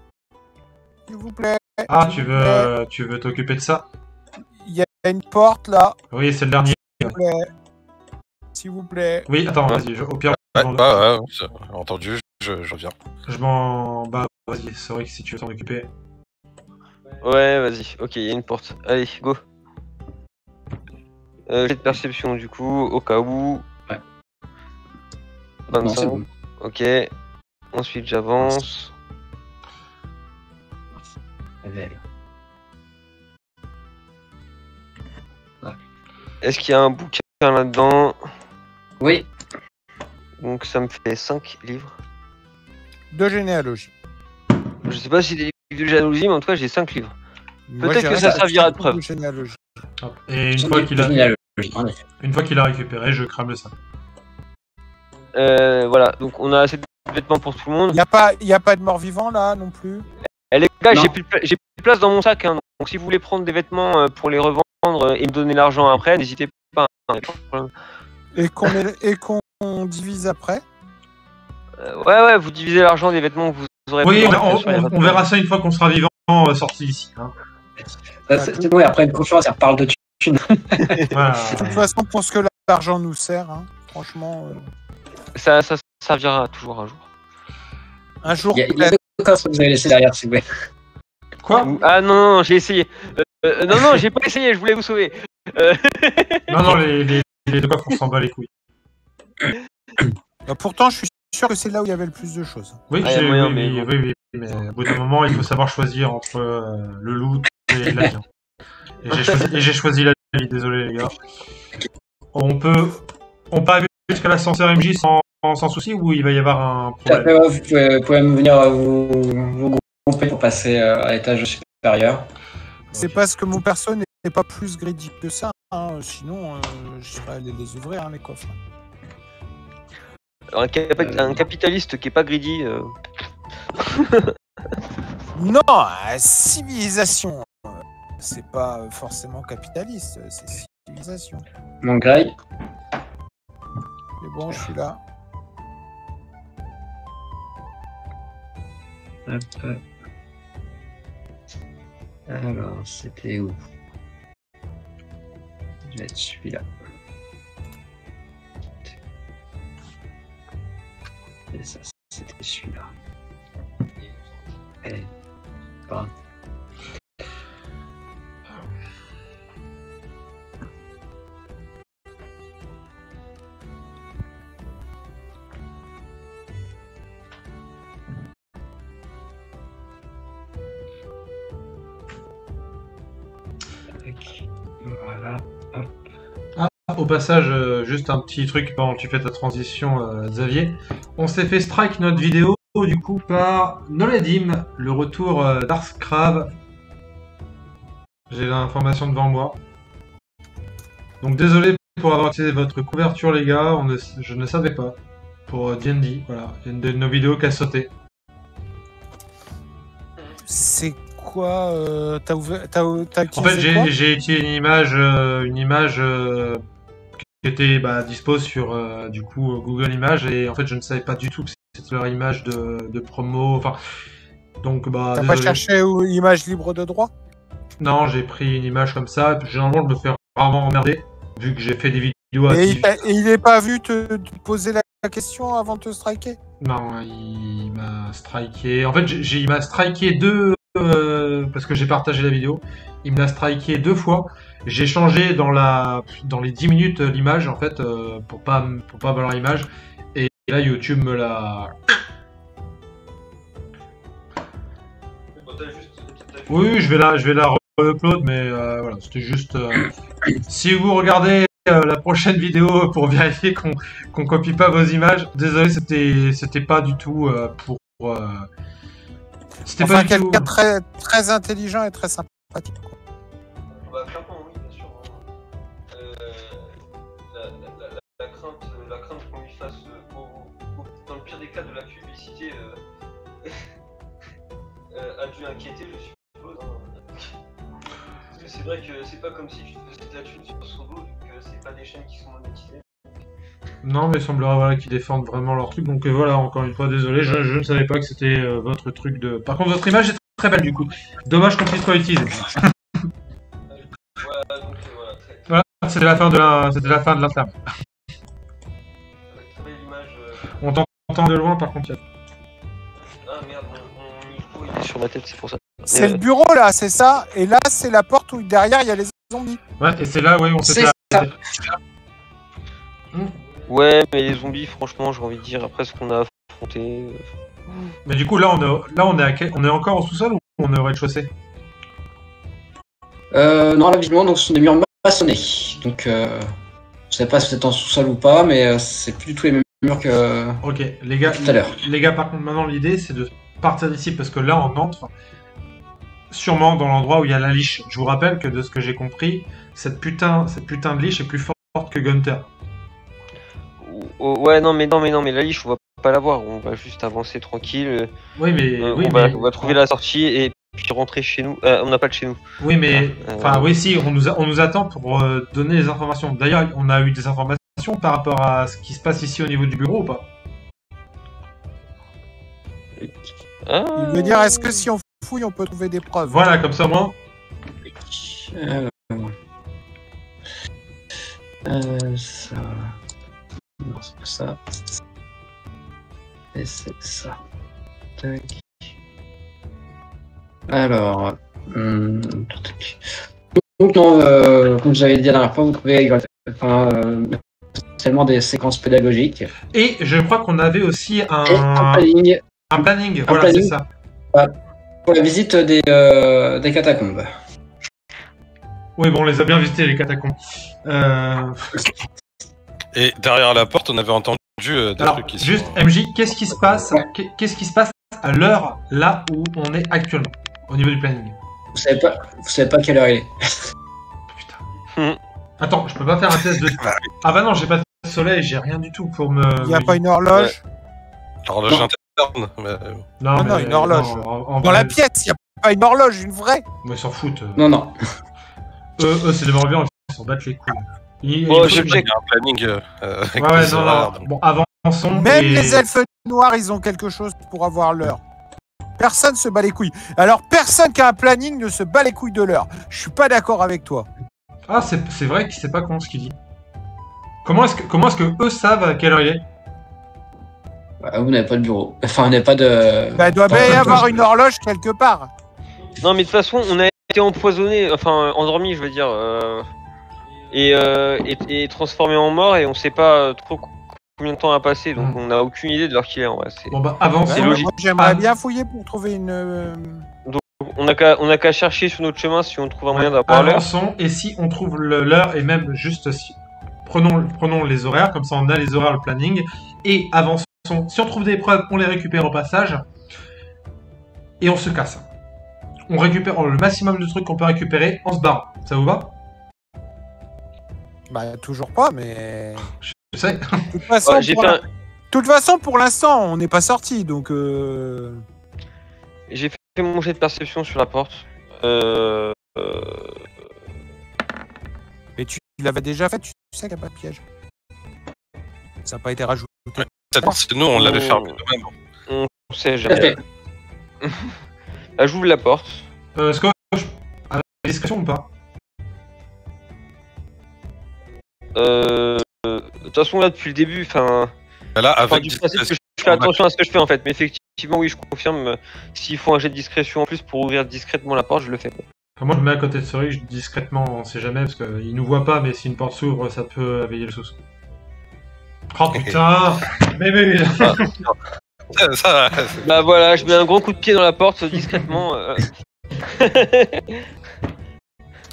S'il vous plaît. Ah, S'il vous plaît. tu veux t'occuper de ça? Il y a une porte là. Oui, c'est le dernier. S'il vous plaît. S'il vous plaît. Oui, attends, vas-y, au pire, Ouais, entendu, je reviens. je m'en. Bah, vas-y, c'est vrai que si tu veux t'en occuper. Ouais, vas-y. Ok, il y a une porte. Allez, go. Jet de perception, du coup, au cas où. Ouais. 25. Non, c'est bon. Ok. Ensuite, j'avance. Est-ce qu'il y a un bouquin là-dedans? Oui. Donc ça me fait 5 livres. De généalogie. Je sais pas si des livres de généalogie, mais en tout cas j'ai 5 livres. Moi, Peut-être j'ai que ça resté servira de sur preuve. généalogie. Hop. Et une fois qu'il a récupéré, je crame le sac. Voilà, donc on a assez de vêtements pour tout le monde. Il n'y a pas de mort-vivant là non plus. Eh, les gars, Non. j'ai plus de place dans mon sac. Hein, donc si vous voulez prendre des vêtements pour les revendre et me donner l'argent après, n'hésitez pas. Hein. Et qu'on divise après. Ouais, vous divisez l'argent des vêtements que vous aurez Oui, pris. on verra ça une fois qu'on sera vivant sorti d'ici. Hein. C'est bon, et après une conférence, elle reparle de thunes. Voilà. De toute façon, pour ce que l'argent nous sert, hein, franchement, Ça servira toujours un jour. un jour Il y a peut-être. deux coffres que vous avez laissés derrière, s'il vous plaît. Quoi? Ah non, j'ai essayé. Non, j'ai pas essayé, je voulais vous sauver. Non, les deux coffres, on s'en bat les couilles. Pourtant, je suis sûr que c'est là où il y avait le plus de choses. Oui, Ah, y a moyen, mais bon. oui, mais au bout d'un moment, il faut savoir choisir entre le loot et la vie. Et j'ai choisi la vie, désolé les gars. On peut arriver jusqu'à l'ascenseur MJ sans souci ou il va y avoir un problème? Après, vous pouvez me venir vous grouper pour passer à l'étage supérieur. C'est parce que mon perso n'est pas plus greedy que ça. Hein. Sinon, je serais allé les ouvrir, hein, les coffres. Un capitaliste qui est pas greedy. Non, civilisation. C'est pas forcément capitaliste, c'est civilisation. Mon Grey. Mais bon, je suis là. Hop. Alors, c'était où? Je vais être celui-là. Et ça, c'était celui-là. Et... Pas. Voilà. Hop. Ah, au passage, juste un petit truc pendant que tu fais ta transition, Xavier. On s'est fait strike notre vidéo du coup par Noladim, le retour d'Arscrave. J'ai l'information devant moi. Donc désolé pour avoir utilisé votre couverture les gars, je ne savais pas. Pour D&D, voilà, il y a une de nos vidéos qui a sauté. C'est quoi t'as utilisé En fait, quoi j'ai utilisé une image qui était dispo sur du coup Google Images et en fait je ne savais pas du tout que c'était leur image de promo. Enfin, donc T'as désolé. pas cherché image libre de droit? Non, j'ai pris une image comme ça. Généralement, je me fais rarement emmerder vu que j'ai fait des vidéos. Et il n'est pas vu te poser la question avant de te striker? Non, il m'a striké. En fait, il m'a striké parce que j'ai partagé la vidéo. Il me l'a striké 2 fois. J'ai changé dans les 10 minutes l'image en fait pour pas avoir l'image. Et là, YouTube me l'a. Oui, je vais la re-upload, mais voilà, c'était juste. Si vous regardez la prochaine vidéo pour vérifier qu'on copie pas vos images, désolé, c'était pas du tout pour. C'était Enfin, pas du tout. quelqu'un très, très intelligent et très sympathique. Bah, clairement, oui, bien sûr. La crainte qu'on lui fasse, dans le pire des cas, de la publicité a dû inquiéter, je suppose. Parce que c'est vrai que c'est pas comme si tu faisais de la thune sur son dos, vu que c'est pas des chaînes qui sont monétisées. Non, mais il semblerait qu'ils défendent vraiment leur truc. Donc voilà, encore une fois, désolé, je ne savais pas que c'était votre truc de. Par contre, votre image est très belle du coup. Dommage qu'on puisse pas l'utiliser. Voilà, donc voilà, Voilà, c'était la fin de l'interne. très belle image. On t'entend de loin, par contre. Ah merde, mon micro il est sur ma tête, c'est pour ça. C'est le bureau là, c'est ça. Et là, c'est la porte où derrière il y a les zombies. Ouais, et c'est là, on s'est C'est fait. ça. Ouais, mais les zombies, franchement, j'ai envie de dire, après ce qu'on a affronté. Mais du coup, là, on est encore au sous-sol ou on est au rez-de-chaussée? Non, là, visiblement, donc, ce sont des murs maçonnés. Donc, je sais pas si c'est en sous-sol ou pas, mais c'est plus du tout les mêmes murs que Ok, les gars, tout à l'heure. les gars, par contre, maintenant, l'idée, c'est de partir d'ici parce que là, on entre sûrement dans l'endroit où il y a la liche. Je vous rappelle que de ce que j'ai compris, cette putain de liche est plus forte que Gunther. Ouais, non, mais la liche, on va pas la voir, on va juste avancer tranquille. Oui, mais On va trouver la sortie et puis rentrer chez nous. On n'a pas de chez nous. Oui, mais enfin, oui, si, on nous attend pour donner les informations. D'ailleurs, on a eu des informations par rapport à ce qui se passe ici au niveau du bureau ou pas? Ah, Il veut dire, est-ce que si on fouille, on peut trouver des preuves? Voilà, comme ça, moi. Ça. Non, c'est pas ça. Et c'est ça. Tac. Alors. Donc, non, comme j'avais dit la dernière fois, vous trouvez seulement des séquences pédagogiques. Et je crois qu'on avait aussi Et un planning voilà, planning. c'est ça. pour la visite des catacombes. Oui, bon, on les a bien visités, les catacombes. Et derrière la porte, on avait entendu des Alors, trucs qui juste, sont... MJ, qu'est-ce qui se passe à l'heure, là où on est actuellement, au niveau du planning? Vous savez pas quelle heure il est. Putain. Attends, je peux pas faire un test de... Ah bah non, j'ai pas de soleil, j'ai rien du tout pour me... Il n'y a pas une horloge? L'horloge Non. interne. Mais... Non, une horloge. en Dans vrai, la pièce, il n'y a pas une horloge, une vraie? Mais ils s'en foutent. Non. Eux, c'est des morbiens, ils s'en battent les couilles. Bon, Il je y check. a un planning avec Ouais, des non, horaires, non. donc. Bon, avançons. Même et- les elfes noirs, ils ont quelque chose pour avoir l'heure. Personne se bat les couilles. Alors, personne qui a un planning ne se bat les couilles de l'heure. Je suis pas d'accord avec toi. Ah, c'est vrai que c'est pas con ce qu'il dit. Comment est-ce que eux savent à quelle heure il est? Vous n'avez pas de bureau. Enfin, vous n'avez pas de. Bah, il doit bien y avoir une horloge quelque part. Non, mais de toute façon, on a été empoisonné, enfin endormi, je veux dire, et transformé en mort, et on sait pas trop combien de temps a passé, donc on n'a aucune idée de l'heure qu'il est en vrai. Bon bah, avancons. C'est Ouais, logique. moi, j'aimerais bien fouiller pour trouver une. Donc On a qu'à chercher sur notre chemin si on trouve un moyen d'avoir l'heure. Avançons, et si on trouve l'heure, et même juste si... Prenons les horaires, comme ça on a les horaires, le planning, et avançons. Si on trouve des preuves, on les récupère au passage, et on se casse. On récupère le maximum de trucs qu'on peut récupérer en se barrant. Ça vous va? Bah, toujours pas, mais. Je sais. De toute façon, pour l'instant, on n'est pas sorti, donc. J'ai fait mon jet de perception sur la porte. Mais tu l'avais déjà fait, tu sais qu'il n'y a pas de piège. Ça n'a pas été rajouté. C'est nous, on l'avait fermé nous-mêmes. On sait jamais. Là, j'ouvre la porte. Est-ce que avec discrétion ou pas? De toute façon, là, depuis le début, enfin. Là, avec du principe que je fais attention à ce que je fais en fait, mais effectivement, oui, je confirme. S'il faut un jet de discrétion en plus pour ouvrir discrètement la porte, je le fais. Enfin, moi, je me mets à côté de Sori, discrètement, on sait jamais, parce qu'il nous voit pas, mais si une porte s'ouvre, ça peut éveiller le sauce. Oh putain! Mais... Ça, Bah voilà, je mets un gros coup de pied dans la porte discrètement.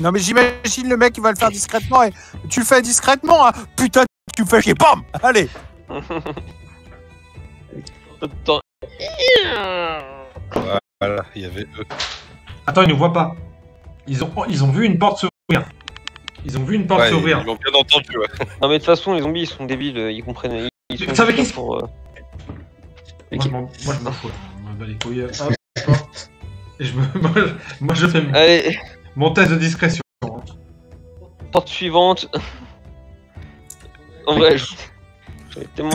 Non, mais j'imagine le mec qui va le faire discrètement et tu le fais discrètement, hein. Putain, tu me fais chier, bam! Allez! Attends. Voilà, il y avait eux. Attends, ils nous voient pas. Ils ont vu une porte s'ouvrir. Ils ont vu une porte s'ouvrir. Ils l'ont bien entendu, ouais. Non mais de toute façon, les zombies, ils sont débiles, ils comprennent. Ils sont Ça veut juste dire pour. Moi, je m'en fous. On va les couilles. Hop. Et moi, je fais Allez, mon test de discrétion. porte suivante. En vrai, j'avais tellement.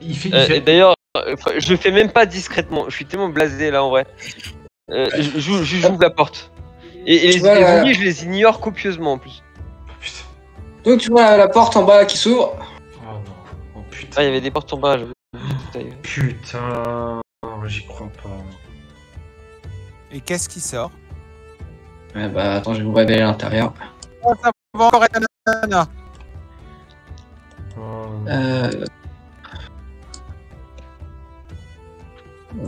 Il fait... Et d'ailleurs, je fais même pas discrètement. Je suis tellement blasé là en vrai. J'ouvre la porte. Et les zombies, je les ignore copieusement en plus. Putain. Donc tu vois la porte en bas qui s'ouvre. Oh non. Oh putain. Ah, il y avait des portes en bas. Putain. J'y crois pas. Et qu'est-ce qui sort? Bah attends, je vais vous révéler l'intérieur. Oh, ça va encore être un nana.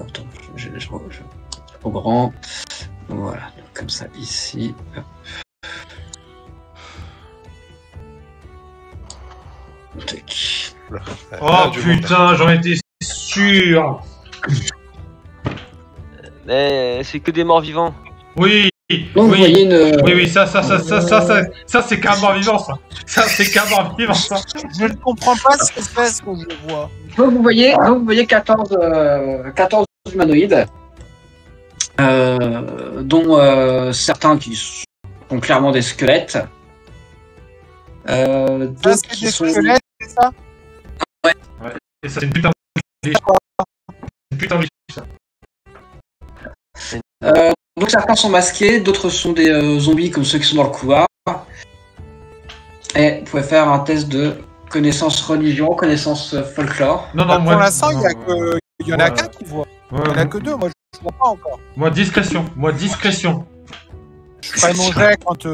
Attends, je au grand. Voilà, comme ça ici. Hop. Tac. Oh putain, j'en étais sûr. Mais c'est que des morts vivants. Oui. Donc vous voyez une. Oui, ça c'est qu'un mort vivant, ça. Ça, c'est qu'un mort vivant, ça. Je ne comprends pas ce qui se passe quand je le vois. Donc vous voyez 14 humanoïdes, dont certains qui sont clairement des squelettes. D'autres C'est qui des sont. squelettes, c'est ça? Et ça, c'est une putain de liche. Une putain de liche, ça. Donc certains sont masqués, d'autres sont des zombies comme ceux qui sont dans le couloir. Et vous pouvez faire un test de connaissance religion, connaissance folklore. Non, Bah, moi. pour l'instant, non, il y en a qu'un qui voit. Il y en a que deux, moi je vois pas encore. Moi, discrétion. Je ferai mon jet quand.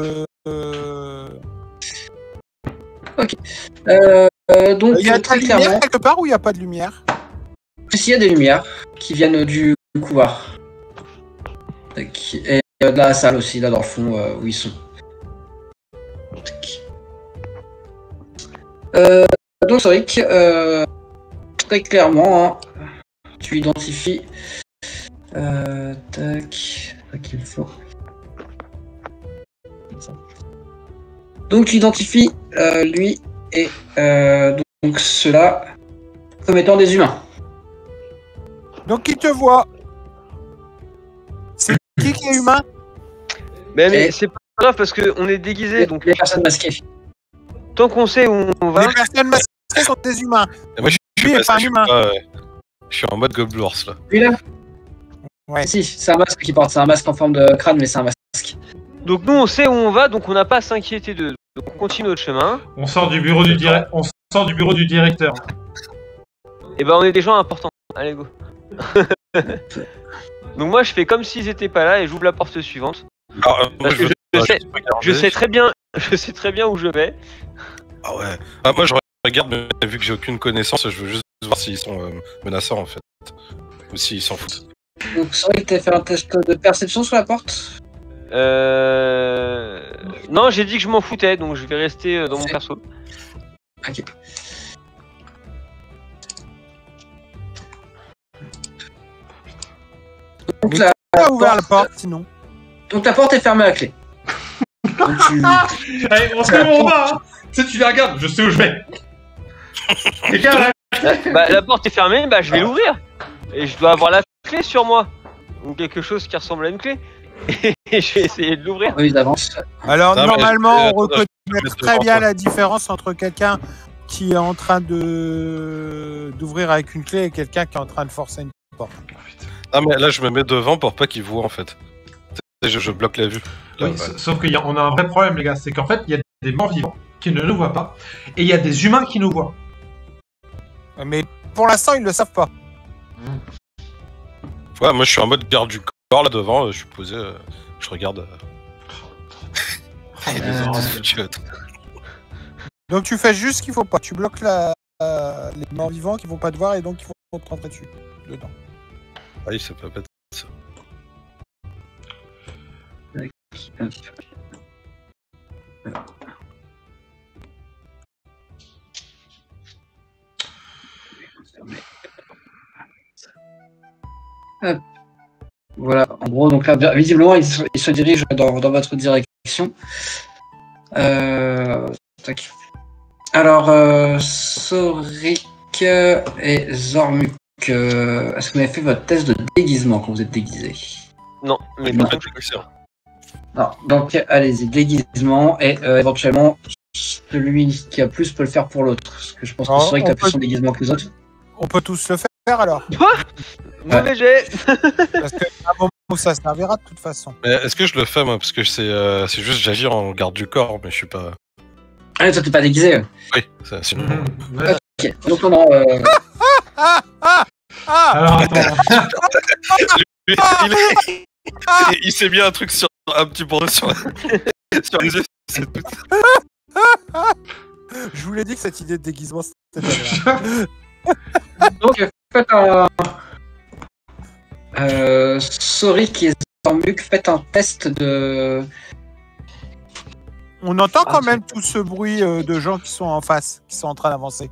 Donc Il y a de la très lumière clairement, quelque part ou il n'y a pas de lumière? ici il y a des lumières qui viennent du couloir. Et de la salle aussi, là dans le fond où ils sont. Donc c'est vrai que très clairement, hein, tu identifies. Il faut. Donc tu identifies lui et donc ceux-là comme étant des humains. Donc il te voit. C'est qui est humain? Mais Et- c'est pas grave parce qu'on est déguisé, donc les personnes masquées. tant qu'on sait où on va. Les personnes masquées sont des humains. Et moi, je Lui suis est pas un humain. je suis en mode Goblors, là. Lui là. Ouais. Si, c'est un masque qui porte, c'est un masque en forme de crâne, mais c'est un masque. Donc nous on sait où on va, donc on n'a pas à s'inquiéter d'eux. Donc on continue notre chemin. On sort du bureau du directeur. Et ben on est des gens importants. Allez go. Donc moi je fais comme s'ils étaient pas là et j'ouvre la porte suivante. Alors, moi, Parce que je sais très bien où je vais. Ah ouais. Ah, moi, je regarde, mais vu que j'ai aucune connaissance, je veux juste voir s'ils sont menaçants, en fait. Ou s'ils s'en foutent. Donc, c'est vrai que t'as fait un test de perception sur la porte. Non, j'ai dit que je m'en foutais, donc je vais rester dans mon perso. Ok. Donc la, Qui a ouvert la porte sinon? donc la porte est fermée à clé. Donc, Allez, on sait où on va, hein. Tu sais, tu les regardes, je sais où je vais. Quelqu'un là. Bah, la porte est fermée, bah je vais l'ouvrir. Et je dois avoir la clé sur moi. Ou quelque chose qui ressemble à une clé. Et je vais essayer de l'ouvrir. oui, d'avance. Alors Non, mais normalement, on attends, reconnaît je vais mettre très devant bien toi. la différence entre quelqu'un qui est en train d'ouvrir avec une clé et quelqu'un qui est en train de forcer une porte. Ah, mais là, je me mets devant pour pas qu'il voit en fait. Je bloque la vue. Là, Oui, ouais. sauf qu'on a un vrai problème, les gars. C'est qu'en fait, il y a des morts vivants qui ne nous voient pas. Et il y a des humains qui nous voient. Mais pour l'instant, ils ne le savent pas. Ouais, moi je suis en mode garde du corps là devant, je suis posé, je regarde. Donc tu fais juste ce qu'il faut pas. Tu bloques les morts vivants qui vont pas te voir et donc ils vont te rentrer dessus. Dedans. Ah oui, ça peut pas être ça. Voilà, en gros, donc là, visiblement, il se dirige dans votre direction. Tac. Alors, Sorik et Zormuk, est-ce que vous avez fait votre test de déguisement quand vous êtes déguisé? Non, mais Je par me contre, fais ça. Non, donc allez-y, déguisement, et éventuellement, celui qui a plus peut le faire pour l'autre. Parce que je pense que Alors, Sorik on a plus peut- son déguisement que les autres. On peut tous le faire alors. mauvais jet. Parce qu'à un moment où ça servira de toute façon. Mais est-ce que je le fais moi? Parce que c'est juste j'agis en garde du corps, mais je suis pas. Allez, toi, t'es pas déguisé. Oui, sinon. Ouais. Ok, donc on a. Alors, attends. Il s'est mis un truc sur un petit bandeau sur sur les yeux. C'est tout. Je vous l'ai dit que cette idée de déguisement c'était pas grave. Donc, faites un. Sorik et Zormuk, faites un test de. On entend quand même tout ce bruit de gens qui sont en face, qui sont en train d'avancer.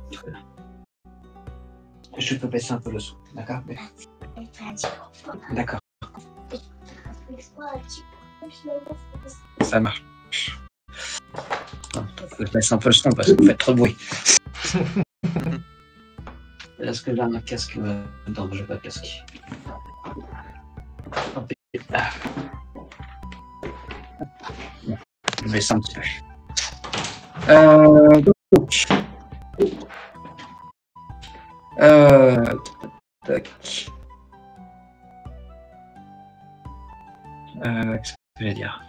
Je peux baisser un peu le son, d'accord? D'accord, ça marche. Je baisse un peu le son parce que vous faites trop de bruit. Est-ce que j'ai un casque? Non, j'ai pas de casque. Ah. Je baisse un petit peu. Donc. Tac. Qu'est-ce que je vais dire?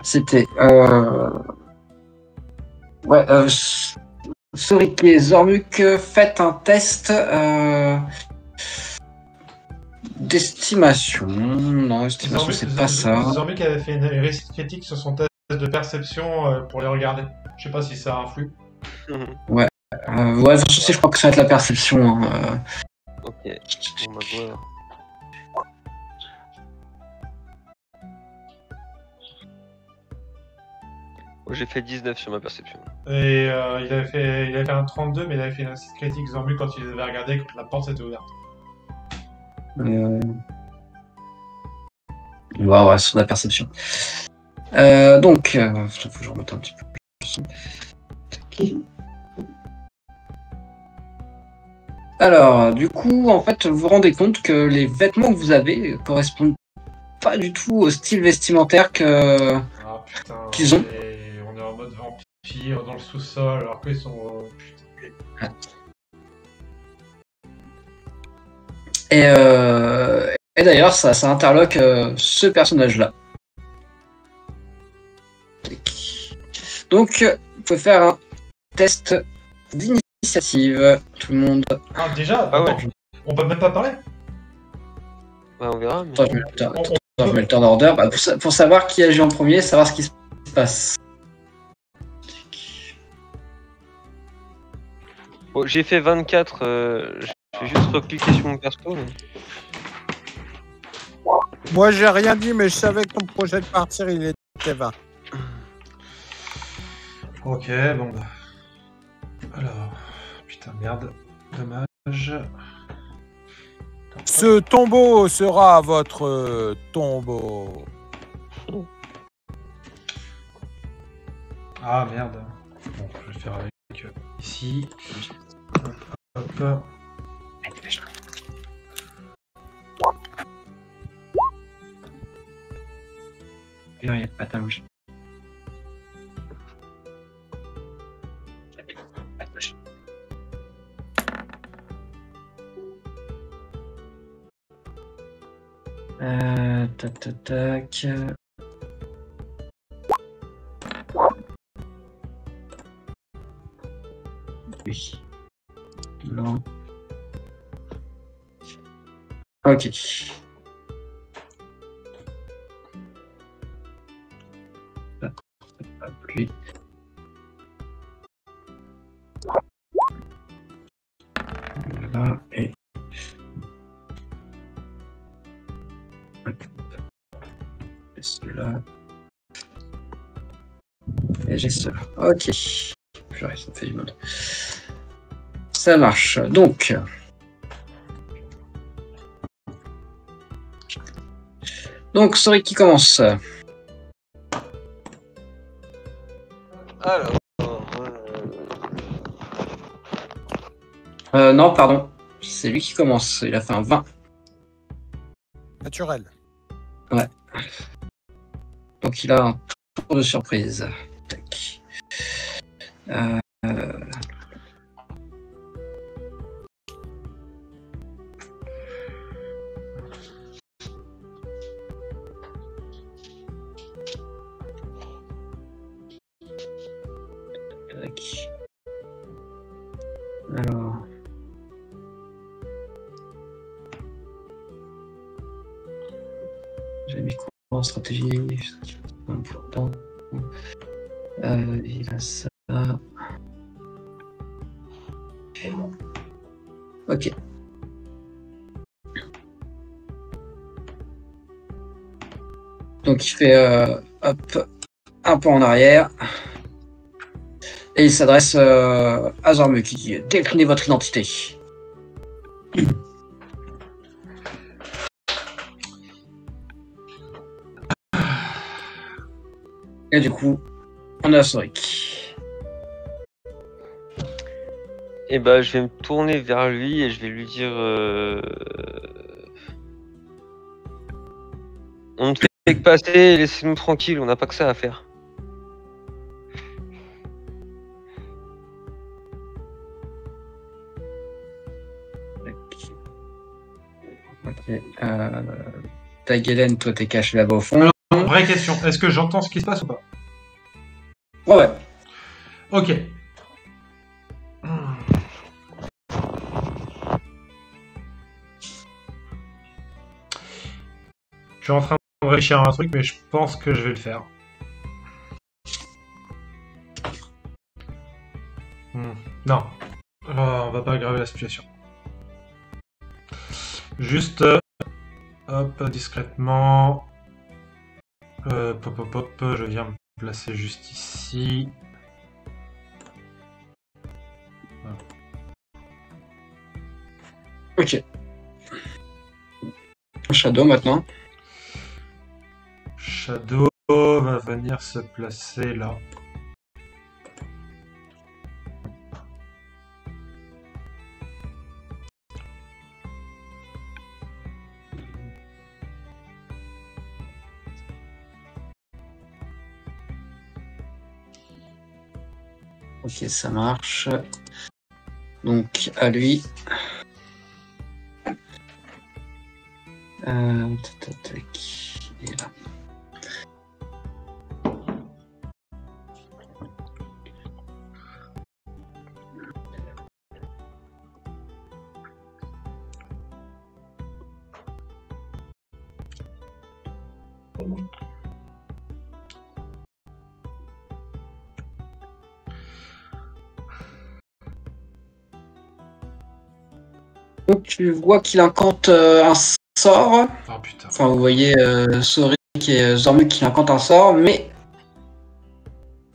C'était. Ouais, Sorik et Zormuk, faites un test d'estimation. Non, estimation, c'est pas ça. Zormuk avait fait une réussite critique sur son test de perception pour les regarder. Je sais pas si ça influe. Ouais, je crois que ça va être la perception. Ok. Bon, bah, voilà. Moi, j'ai fait 19 sur ma perception. Et il avait fait un 32, mais il avait fait une réussite critique Zormuk quand il les avait regardés, quand la porte s'était ouverte. Ouais, sur la perception. Donc, faut que je remette un petit peu le son. Alors, du coup, en fait, vous vous rendez compte que les vêtements que vous avez correspondent pas du tout au style vestimentaire que Ah putain, qu'ils ont. on est en mode vampire dans le sous-sol alors qu'ils sont. Putain. Et d'ailleurs, ça interloque ce personnage-là. Donc, vous pouvez faire un test d'initiative, tout le monde. Ah, déjà Ah ouais. attends, on peut même pas parler. Ouais, on verra. Mais... Attends, je mets le turn order pour savoir qui agit en premier, savoir ce qui se passe. Bon, j'ai fait 24. Je vais juste recliquer sur mon perso. Mais... Moi, j'ai rien dit, mais je savais que ton projet de partir, il était vain. Ok, bon bah. Alors. Putain, merde. Dommage. Ce tombeau sera votre tombeau. Ah merde. Bon, je vais faire avec ici. Hop, hop. Il n'y a pas ta bouche. Tac, tac, tac. Oui. Non. Ok. Pas plus. Là et. Et cela. Et j'ai cela. Ok. Purée, ça fait du mal. Ça marche. Donc. Donc, Sori qui commence. Alors. Non, pardon. C'est lui qui commence. Il a fait un 20. Naturel. Donc, il a un tour de surprise. Tac. Tac. Alors. J'ai mis quoi en stratégie? Important. Il a ça. Ok. Donc il fait hop, un pas en arrière. Et il s'adresse à Zormu qui dit déclinez votre identité. Et du coup, on a Sorik. Et bah, je vais me tourner vers lui et je vais lui dire. On ne fait que passer, laissez-nous tranquilles, on n'a pas que ça à faire. Ok. Tagelen, toi t'es caché là-bas au fond. Alors, vraie question, est-ce que j'entends ce qui se passe ou pas? Ouais. Ok. Je suis en train de réfléchir à un truc, mais je pense que je vais le faire. Non. On va pas aggraver la situation. Juste... hop, discrètement... Hop, je viens me placer juste ici. Voilà. Ok. Shadow maintenant. Shadow va venir se placer là. Ok, ça marche. Donc, à lui. Tac. Et là. Donc, tu vois qu'il incante un sort. Oh putain. Enfin, vous voyez Sorik et Zormuk qui incantent un sort, mais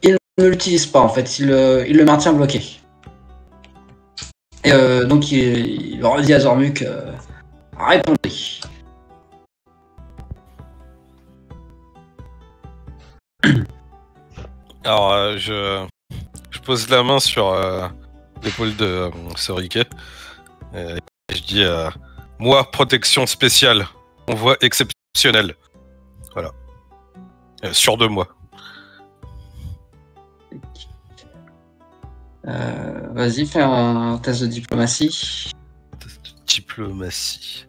il ne l'utilise pas en fait, il le maintient bloqué. Et donc il redit à Zormuk répondez. Alors, je pose la main sur l'épaule de Soriké. Et je dis moi, protection spéciale. Envoi exceptionnel. Voilà. Sûr de moi. Vas-y, fais un test de diplomatie. Diplomatie.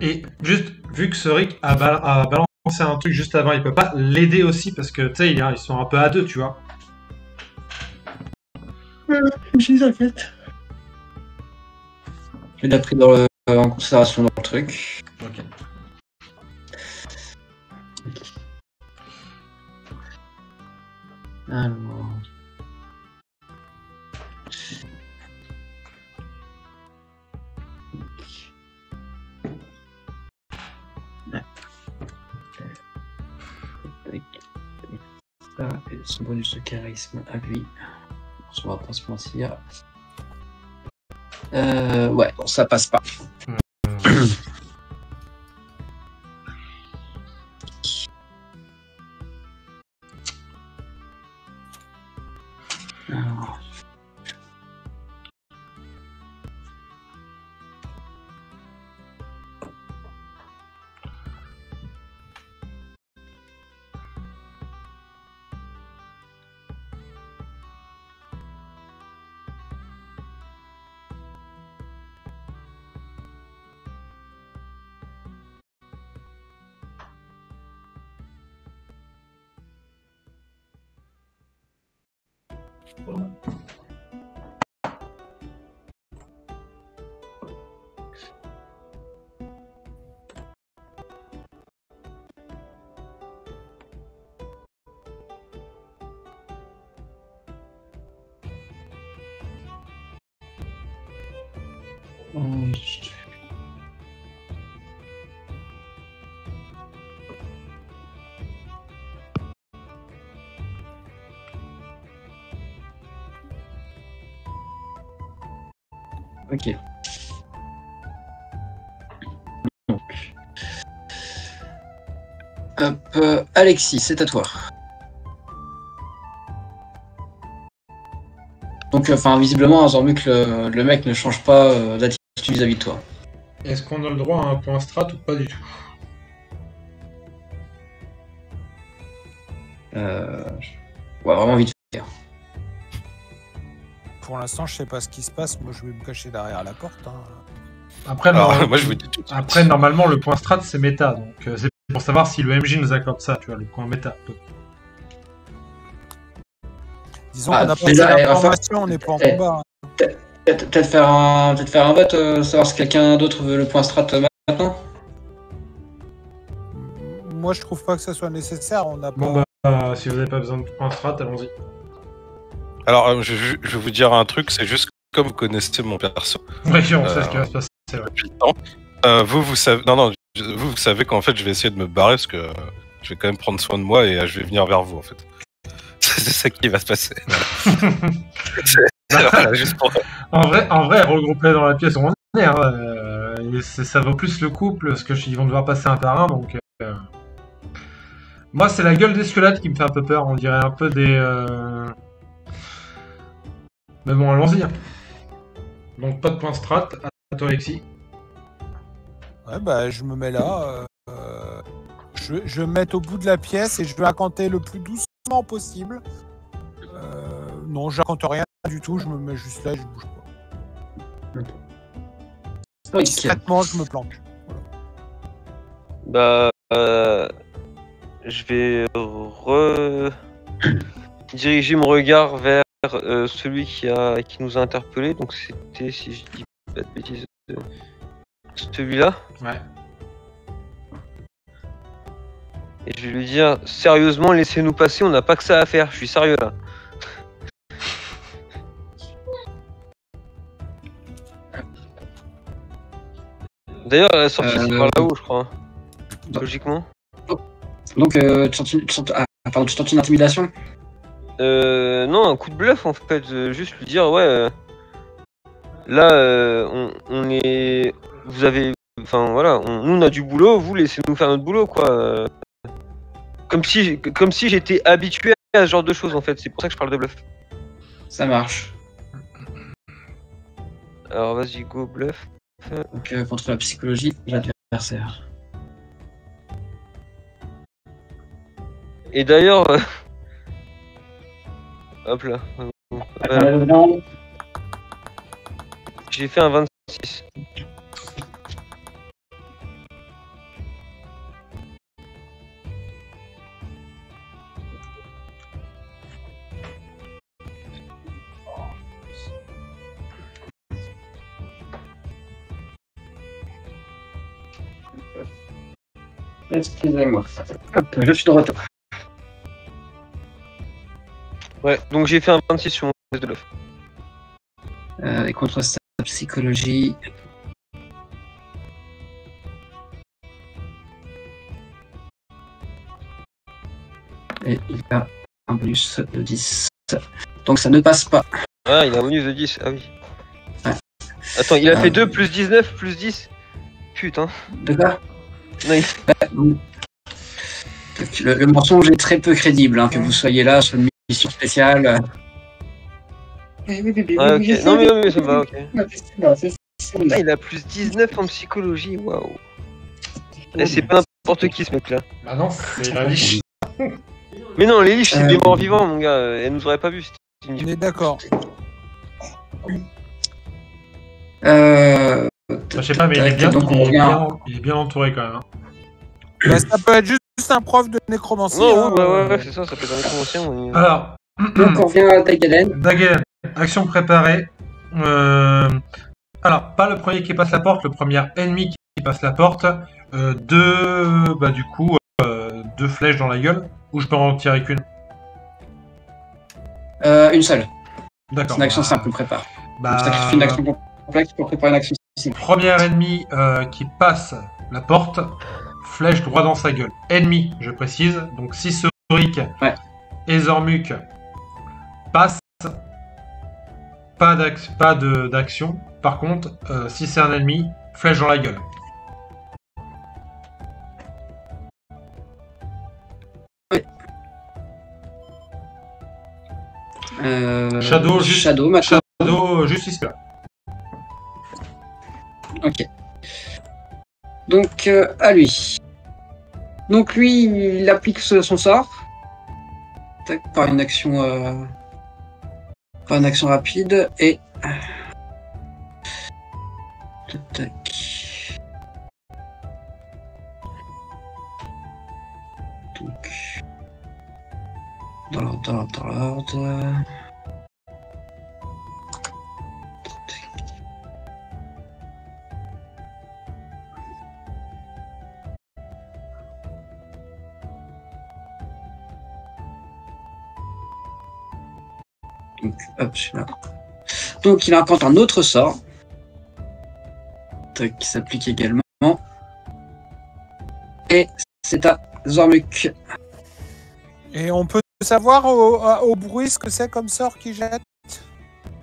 Et juste, vu que Soric a balancé un truc juste avant, il peut pas l'aider aussi parce que, tu sais, ils sont un peu à deux, tu vois. J'ai t'inquiète. Je l'ai pris en considération dans le truc. Ok. Alors... Avec ça et son bonus de charisme à lui. On va pas se mentir. Ouais, bon, ça passe pas. Alors... Ok. Donc. Hop, Alexis, c'est à toi. Donc, visiblement, Zormuk, le mec ne change pas d'attitude vis-à-vis de toi. Est-ce qu'on a le droit à un point strat ou pas du tout? Ouais, vraiment vite fait. Pour l'instant, je sais pas ce qui se passe. Moi, je vais me cacher derrière la porte. Hein. Après, Alors, moi, je vous dis tout de suite. Après, normalement, le point strat, c'est méta. Donc, c'est pour savoir si le MJ nous accorde ça, tu vois, le point méta. Disons qu'on n'a pas l'information, on n'est pas en combat. Hein. Peut-être faire un vote, savoir si quelqu'un d'autre veut le point strat maintenant. Moi, je trouve pas que ça soit nécessaire. On a pas... Bon, si vous n'avez pas besoin de point strat, allons-y. Alors, je vais vous dire un truc, c'est juste comme vous connaissez mon perso. Oui, on sait ce qui va se passer. Depuis le temps. Vous savez... Non, vous savez qu'en fait, je vais essayer de me barrer parce que je vais quand même prendre soin de moi et je vais venir vers vous, en fait. C'est ça qui va se passer. Voilà, juste pour... En vrai, regroupés dans la pièce, on est. Hein, ça vaut plus le couple, parce qu'ils vont devoir passer un par un, donc... Moi, c'est la gueule des squelettes qui me fait un peu peur. On dirait un peu des... Mais bon, allons-y. Hein. Donc, pas de point strat. À toi, Alexis. Ouais, bah, je me mets là. Je vais me mettre au bout de la pièce et je vais incanter le plus doucement possible. Non, j'incante rien du tout. Je me mets juste là et je bouge pas. Discrètement, je me planque. Voilà. Bah... je vais diriger mon regard vers celui qui nous a interpellés. Donc c'était, si je dis pas de bêtises, celui-là. Ouais. Et je vais lui dire, sérieusement, laissez-nous passer, on n'a pas que ça à faire, je suis sérieux là. D'ailleurs, la sortie, c'est par Euh, là-haut, je crois. Hein. donc- Logiquement. Donc, tu tentes une intimidation? Non, un coup de bluff en fait. Juste lui dire, ouais, là, on est. Vous avez. Enfin voilà, nous on a du boulot, vous laissez-nous faire notre boulot quoi. Comme si j'étais habitué à ce genre de choses en fait, c'est pour ça que je parle de bluff. Ça marche. Alors vas-y, go bluff. Donc, contre la psychologie de l'adversaire. Et d'ailleurs. Hop là. J'ai fait un 26. Excusez-moi. Hop, je suis de retour. Ouais, donc j'ai fait un 26 sur mon test de bluff. Et contre sa psychologie. Et il a un bonus de 10. Donc ça ne passe pas. Ah, il a un bonus de 10, ah oui. Ouais. Attends, il a fait 2 plus 19 plus 10. Putain. De quoi? Non, Le mensonge est très peu crédible, hein, que vous soyez là sur une mission spéciale. Ah, ok. Non, mais ça me va, ok. Ah, il a plus 19 en psychologie, waouh. Et c'est pas n'importe qui ce mec-là. Bah non, c'est la liche. Mais non, les liches, c'est des morts vivants, mon gars. Elle nous aurait pas vu. On est d'accord. Je sais pas, mais il est bien, donc on revient. il est bien entouré quand même. Hein. Bah, ça peut être juste un prof de nécromancie. Non, hein. ouais, c'est ça peut être un nécromancien. mais- Alors, Donc on revient à Dagaden. Dagen, action préparée. Alors, pas le premier qui passe la porte, le premier ennemi qui passe la porte. Deux flèches dans la gueule. Ou je peux en tirer qu'une? Une seule. D'accord. C'est une action simple qu'on prépare. Bah, On sacrifie une action complexe pour préparer une action simple. premier ennemi qui passe la porte, flèche droit dans sa gueule. Ennemi, je précise. Donc si Soric et Zormuk passent, pas d'action. Par contre, si c'est un ennemi, flèche dans la gueule. Shadow, maintenant. Shadow, juste ici là. Ok. Donc, à lui. Donc, lui, il applique son sort. Tac, par une action rapide. Et. Tac. Donc. Dans l'ordre. Donc, hop, celui-là. Donc, il incante un autre sort. Tac, qui s'applique également. Et c'est à Zormuk. Et on peut savoir au bruit ce que c'est comme sort qu'il jette.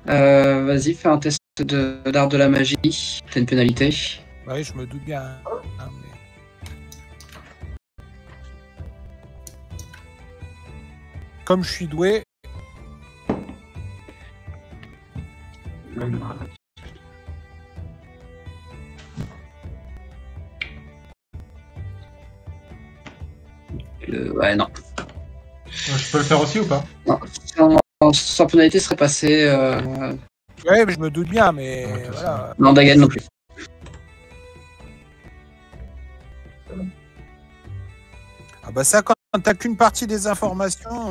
Vas-y, fais un test d'art de la magie. T'as une pénalité. Oui, je me doute bien. Hein, mais... Comme je suis doué, ouais, non. Je peux le faire aussi ou pas? Non, sans pénalité serait passé. ouais, mais je me doute bien, mais Ouais, voilà. Non, Dagan non plus. Ah bah ça, quand t'as qu'une partie des informations.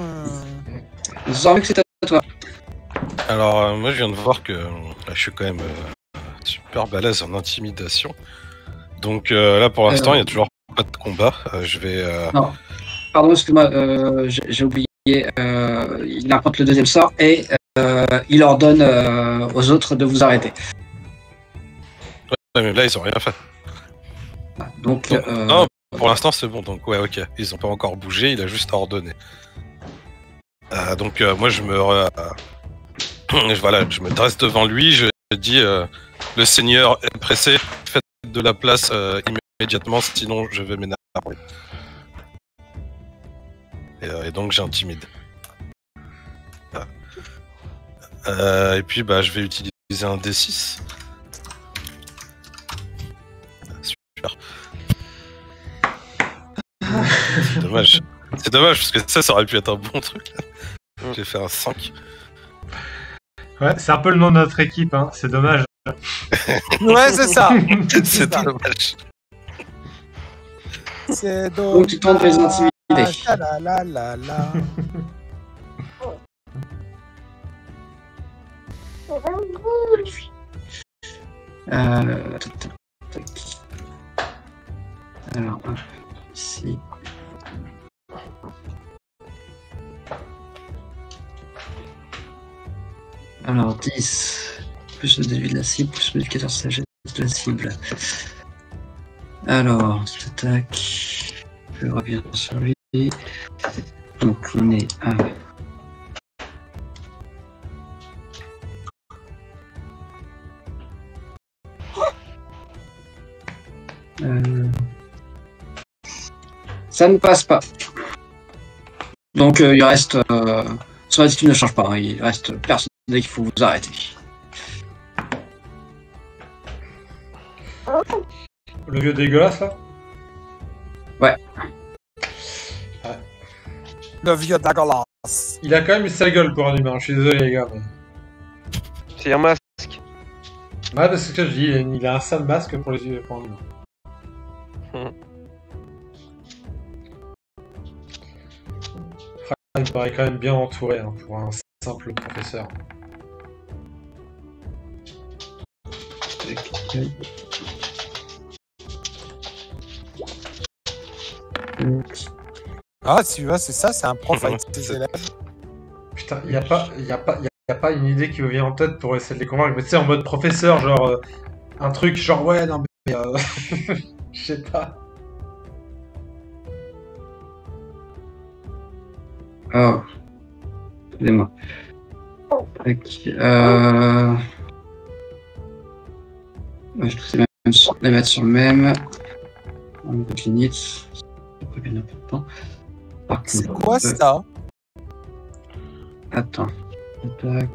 Zormuk, c'est à toi. Alors, moi, je viens de voir que je suis quand même super balèze en intimidation. Donc là, pour l'instant, il n'y a toujours pas de combat. Je vais... Non. Pardon, excuse-moi, j'ai oublié. Il incante le deuxième sort et il ordonne aux autres de vous arrêter. Ouais, mais là, ils ont rien fait. Donc, Non, pour l'instant c'est bon, donc ouais, ok. Ils ont pas encore bougé, il a juste ordonné. Donc moi je me voilà, je me dresse devant lui, je dis le seigneur est pressé, faites de la place immédiatement, sinon je vais m'énerver. Et donc j'intimide. Et puis bah je vais utiliser un D6. Super. C'est dommage. C'est dommage parce que ça aurait pu être un bon truc. J'ai fait un 5. Ouais, c'est un peu le nom de notre équipe, hein. C'est dommage. Ouais, c'est ça. C'est dommage. C'est donc tu tentes de les intimider. La la la la. Tac, tac, tac. Alors, hop, ici. Alors, 10, plus le déduit de la cible, plus le modificateur sagesse de la cible. Alors, tac, je reviens sur lui. Donc, on est à... Ça ne passe pas. Donc, il reste... son attitude ne change pas, hein. Il reste persuadé qu'il faut vous arrêter. Le vieux dégueulasse, là? Ouais. Le vieux dégueulasse. Il a quand même une sale gueule pour un humain, je suis désolé, les gars. Mais... C'est un masque. Ouais, parce que je dis, il a un sale masque pour les yeux, pour un humain. Il me paraît quand même bien entouré, hein, pour un simple professeur. Ah, tu vois, c'est ça, c'est un prof avec ses élèves. Putain, y a pas une idée qui me vient en tête pour essayer de les convaincre, mais tu sais, en mode professeur, genre, un truc genre, ouais, non, mais, je sais pas. Oh, excusez-moi. Je vais tous les mettre sur le même. On peut finir. C'est bien important. C'est quoi ça? Attends. Tac.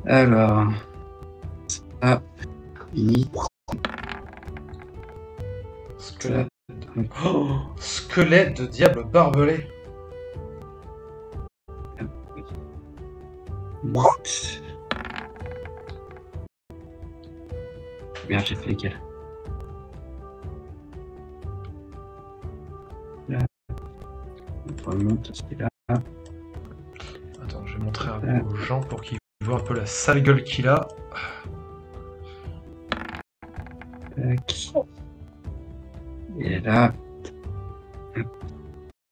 Alors. Ça. Fini. Squelette. Oh, squelette de diable barbelé. Merde, j'ai fait lesquels. Là. On remonte celui-là. Attends, je vais montrer un peu aux gens pour qu'ils voient un peu la sale gueule qu'il a. Tac. Et là. Oh,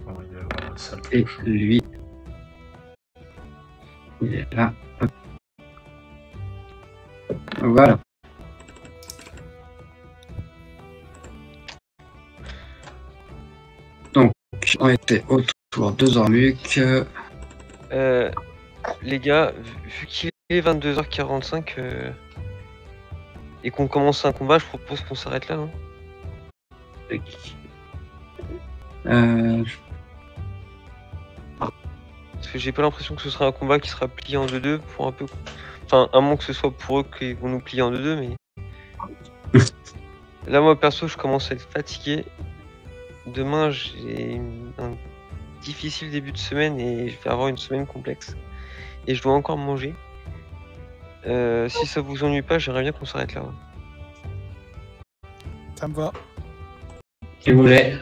il a vraiment une sale Et tronche. lui. Il est là. Hop. Voilà. Donc, on était autour de Zormuk. Les gars, vu qu'il est 22h45 et qu'on commence un combat, je propose qu'on s'arrête là. Hein. Parce que j'ai pas l'impression que ce sera un combat qui sera plié en 2-2 pour un peu. Enfin, à moins que ce soit pour eux qu'ils vont nous plier en 2-2, mais. Là, moi perso, je commence à être fatigué. Demain, j'ai un difficile début de semaine et je vais avoir une semaine complexe. Et je dois encore manger. Si ça vous ennuie pas, j'aimerais bien qu'on s'arrête là. Ouais. Ça me va. Si vous voulez.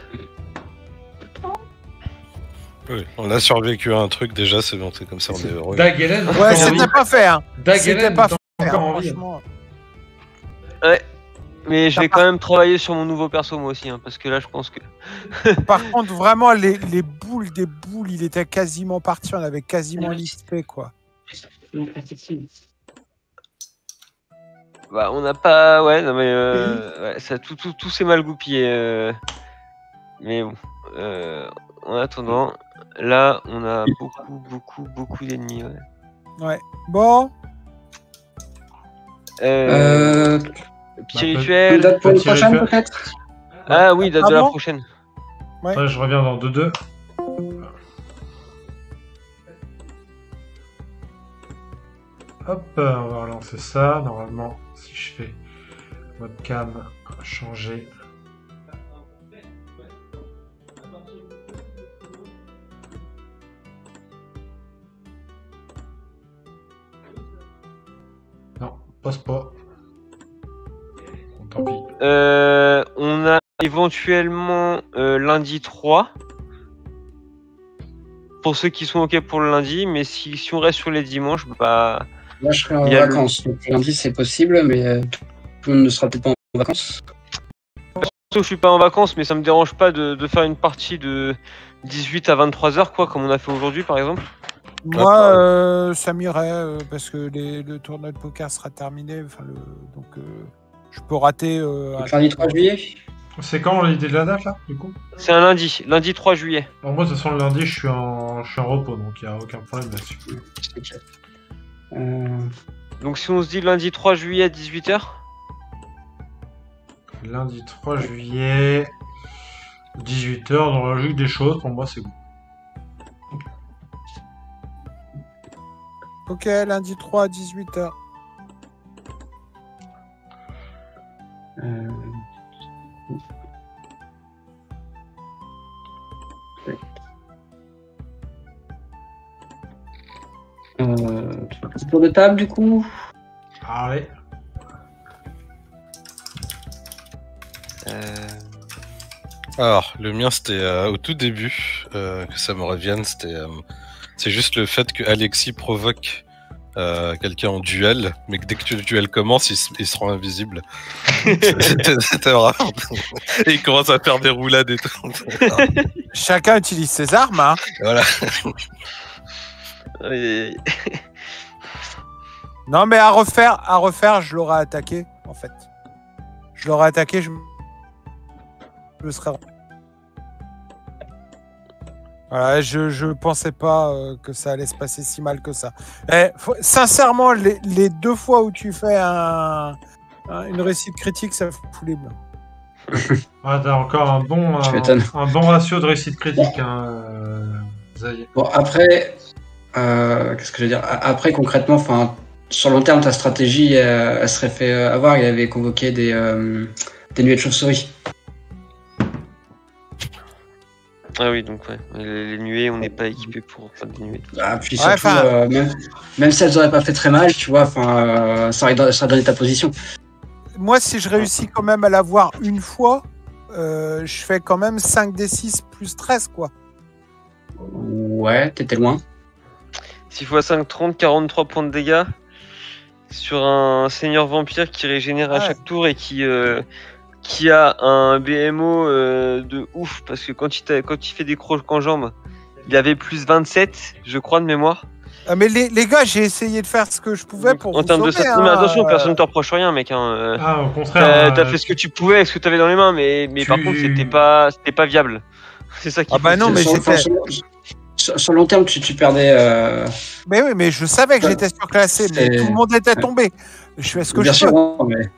Oui, on a survécu à un truc déjà, c'est bon, c'est comme ça, on est heureux. Dagelen, Ouais, c'était pas fait, hein. Dagelen, C'était pas fait, encore hein, en vie. franchement. Mais je vais quand même travailler sur mon nouveau perso moi aussi, hein, parce que là je pense que. Par contre, vraiment, les boules des boules, il était quasiment parti, on avait quasiment lispé, quoi. Bah, on n'a pas. Ouais, non, mais. Ouais, ça, tout s'est mal goupillé. Mais bon. En attendant, là, on a beaucoup d'ennemis. Ouais. Ouais. Bon. Petit rituel. Date pour une Petit prochaine, rituel. peut-être? Ah oui, date Ah de la bon prochaine. Ouais. Ouais, je reviens dans 2-2. Hop, on va relancer ça. Normalement, si je fais webcam, changer. Non, passe pas. Bon, tant pis. On a éventuellement lundi 3. Pour ceux qui sont OK pour le lundi, mais si on reste sur les dimanches, bah. Là, je serai en Il y a vacances. Donc, lundi, c'est possible, mais tout le monde ne sera peut-être pas en vacances. Je suis pas en vacances, mais ça me dérange pas de faire une partie de 18 à 23h, quoi, comme on a fait aujourd'hui, par exemple. Moi, ça m'irait parce que le tournoi de poker sera terminé. Donc, je peux rater. Donc, lundi 3 juillet. C'est quand l'idée de la date là, du coup? C'est un lundi 3 juillet. Alors moi, de toute façon, le lundi, je suis en repos, donc il n'y a aucun problème là-dessus. Donc si on se dit lundi 3 juillet à 18h. Lundi 3 juillet, 18h, dans la logique des choses, pour moi, c'est bon. Ok, lundi 3 à 18h. Tour de table, du coup. Allez. Alors, le mien, c'était au tout début, que ça me revienne, c'est juste le fait que Alexis provoque quelqu'un en duel, mais que dès que le duel commence, il se rend invisible. C'était vraiment... Et il commence à faire des roulades et tout. Chacun utilise ses armes. Hein. Voilà. Non, mais à refaire, je l'aurais attaqué, en fait. Je l'aurais attaqué, je me serais... Voilà, je pensais pas que ça allait se passer si mal que ça. Sincèrement, les 2 fois où tu fais une réussite critique, ça fout les blancs. Ah, t'as encore un bon ratio de réussite critique, hein, Zay. Bon, après, qu'est-ce que je veux dire? Après, concrètement, sur le long terme, ta stratégie, elle serait fait avoir. Il avait convoqué des nuées de chauve-souris. Ah oui, donc ouais, les nuées, on n'est pas équipé pour faire des nuées. Ah, puis surtout, même si elles n'auraient pas fait très mal, tu vois, ça aurait donné ta position. Moi, si je réussis quand même à l'avoir une fois, je fais quand même 5d6 plus 13, quoi. Ouais, t'étais loin. 6 x 5, 30, 43 points de dégâts sur un seigneur vampire qui régénère à chaque tour et qui a un BMO de ouf, parce que quand il fait des crocs en jambes, il avait plus 27, je crois, de mémoire. Ah, mais les gars, j'ai essayé de faire ce que je pouvais pour en vous termes sauver, de ça, mais attention, personne ne te reproche rien, mec. Hein. Ah, au contraire. T'as fait ce que tu pouvais avec ce que t'avais dans les mains, mais par contre, c'était pas viable. C'est ça qui. Ah bah non, mais j'étais... Sur le long terme, tu perdais. Mais oui, mais je savais que j'étais surclassé, mais tout le monde était tombé. Je fais ce que Bien je sûr, peux. mais...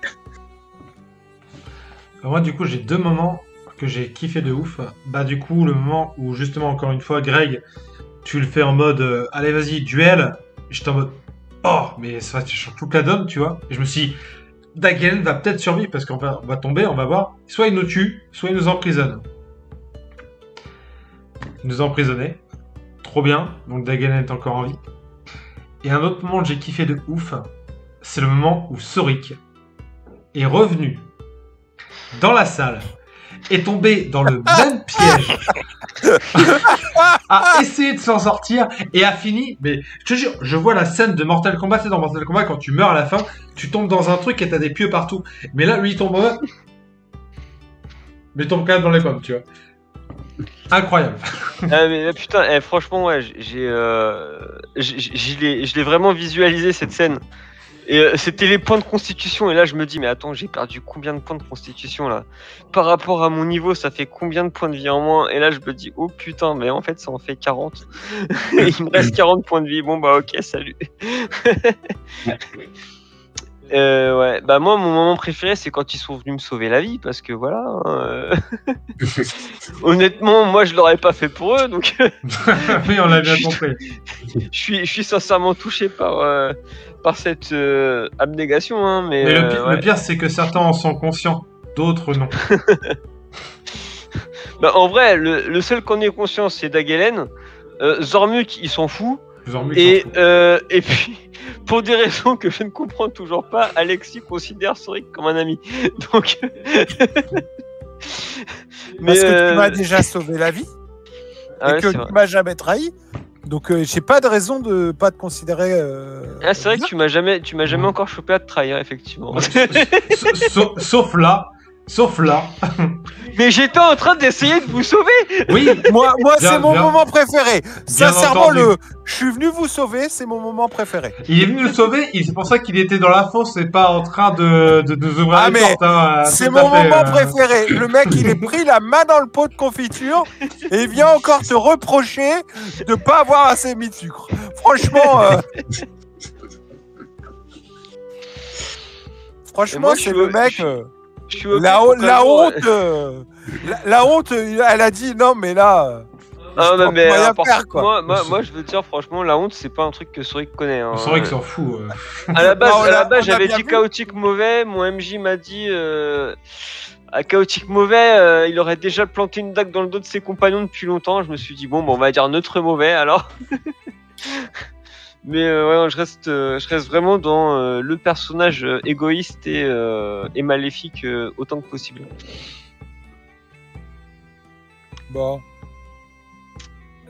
Moi, du coup, j'ai 2 moments que j'ai kiffé de ouf. Bah, du coup, le moment où, justement, encore une fois, Greg, tu le fais en mode allez, vas-y, duel. J'étais en mode oh, mais ça change toute la donne, tu vois. Et je me suis dit, Dagen va peut-être survivre parce qu'on va tomber, on va voir. Soit il nous tue, soit il nous emprisonne. Il nous a emprisonnés. Trop bien. Donc Dagen est encore en vie. Et un autre moment que j'ai kiffé de ouf, c'est le moment où Sorik est revenu dans la salle, est tombé dans le même piège, a essayé de s'en sortir et a fini. Mais je te jure, je vois la scène de Mortal Kombat. C'est dans Mortal Kombat quand tu meurs à la fin, tu tombes dans un truc et t'as des pieux partout. Mais là, lui, il tombe, mais il tombe quand même dans les pommes, tu vois. Incroyable. Ah mais putain, franchement, ouais, je l'ai vraiment visualisé cette scène. Et c'était les points de constitution. Et là, je me dis, mais attends, j'ai perdu combien de points de constitution là? Par rapport à mon niveau, ça fait combien de points de vie en moins? Et là, je me dis, oh putain, mais en fait, ça en fait 40. Et il me reste 40 points de vie. Bon, bah, ok, salut. Ouais, bah, moi, mon moment préféré, c'est quand ils sont venus me sauver la vie. Parce que voilà. Honnêtement, moi, je l'aurais pas fait pour eux. Donc, Oui, on l'a bien compris. je suis sincèrement touché par cette abnégation, hein, mais Mais ouais. le pire, c'est que certains en sont conscients, d'autres non. Bah, en vrai, le seul qu'on ait conscience, c'est Dagelen. Zormuk, il s'en fout. Et puis, pour des raisons que je ne comprends toujours pas, Alexis considère Soric comme un ami. Donc, Parce que tu m'as déjà sauvé la vie Ah ouais, et que c'est vrai. tu m'as jamais trahi. Donc j'ai pas de raison de pas te considérer. Ah, c'est vrai que bizarre. tu m'as jamais encore chopé à te trahir, effectivement. Sauf là. Mais j'étais en train d'essayer de vous sauver. Oui, Moi Bien- c'est mon bien- moment préféré. Sincèrement, entendu. je suis venu vous sauver, c'est mon moment préféré. il est venu le sauver, et c'est pour ça qu'il était dans la fosse et pas en train de nous ouvrir Ah, les mais portes. Hein, C'est tout à mon fait, moment préféré. Le mec, il est pris la main dans le pot de confiture et il vient encore te reprocher de pas avoir assez mis de sucre. Franchement, Et moi, je c'est suis le au- mec. Je suis ok La pour quand même, honte, la honte, elle a dit non, mais là. Ah je non, peux mais rien par faire, contre, quoi. moi, je veux dire, franchement, la honte, c'est pas un truc que Soric connaît. Hein. C'est vrai qu'il s'en fout. À la base, Bah, on a j'avais bien dit vu. chaotique mauvais. Mon MJ m'a dit à chaotique mauvais, il aurait déjà planté une dague dans le dos de ses compagnons depuis longtemps. Je me suis dit bon, on va dire neutre mauvais alors. Mais ouais, non, je reste vraiment dans le personnage égoïste et maléfique autant que possible. Bon.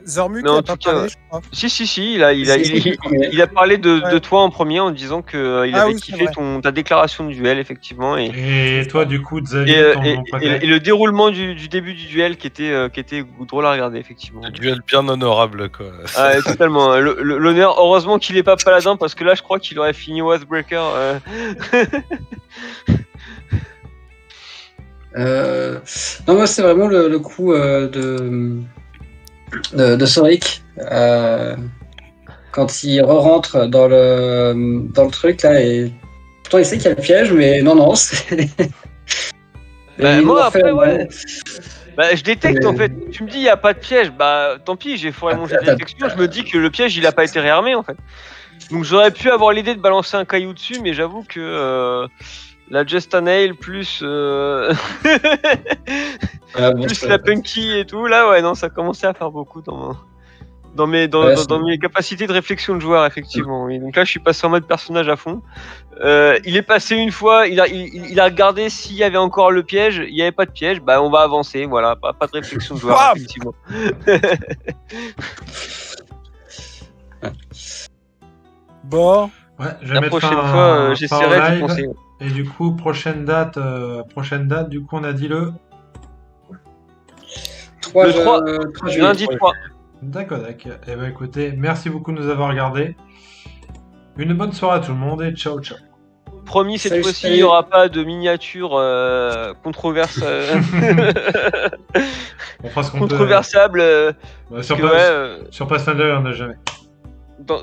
Zormuk Mais en a pas tout cas, parlé, je crois. Si, C'est il a parlé de Ouais. toi en premier en disant que il Ah avait oui, c'est kiffé vrai. ta déclaration de duel, effectivement, Et toi, du coup, et, Xavier, ton nom préféré. et le déroulement du début du duel qui était drôle à regarder, effectivement. Un duel bien honorable, quoi. Ah, ouais, totalement. L'honneur, heureusement qu'il est pas paladin parce que là, je crois qu'il aurait fini Oathbreaker. Non, moi, c'est vraiment le coup de Soric. Quand il re-rentre dans le truc, là, et pourtant, il sait qu'il y a le piège, mais non, c'est. Bah, Et il moi, en fait, après, ouais. Bah, je détecte Mais- en fait. Tu me dis, il n'y a pas de piège. Bah, tant pis, j'ai foiré mon jet de détection. Je me dis que le piège, il a pas été réarmé en fait. Donc, j'aurais pu avoir l'idée de balancer un caillou dessus, mais j'avoue que la Just a Nail plus, Ah, bon, plus ça- la Punky et tout, là, ouais, non, ça commençait à faire beaucoup dans mes capacités de réflexion de joueur, effectivement. Oui. Donc là, je suis passé en mode personnage à fond. Il est passé une fois, il a regardé s'il y avait encore le piège. Il n'y avait pas de piège, bah on va avancer. Voilà, pas de réflexion de joueur, Bam effectivement. Bon. Ouais, je vais La mettre prochaine fin- fois, fin au j'essaierai d'y live. penser. Et du coup, prochaine date, du coup, on a dit le. 3 Le 3, juillet. lundi 3. D'accord, d'accord. Eh ben écoutez, merci beaucoup de nous avoir regardés. Une bonne soirée à tout le monde et ciao, ciao. Promis, cette Salut, fois-ci, salut. il n'y aura pas de miniature controverse, On fera ce qu'on peut. controversable. Bah, sur, que, ouais, sur Pathfinder, on n'a jamais. dans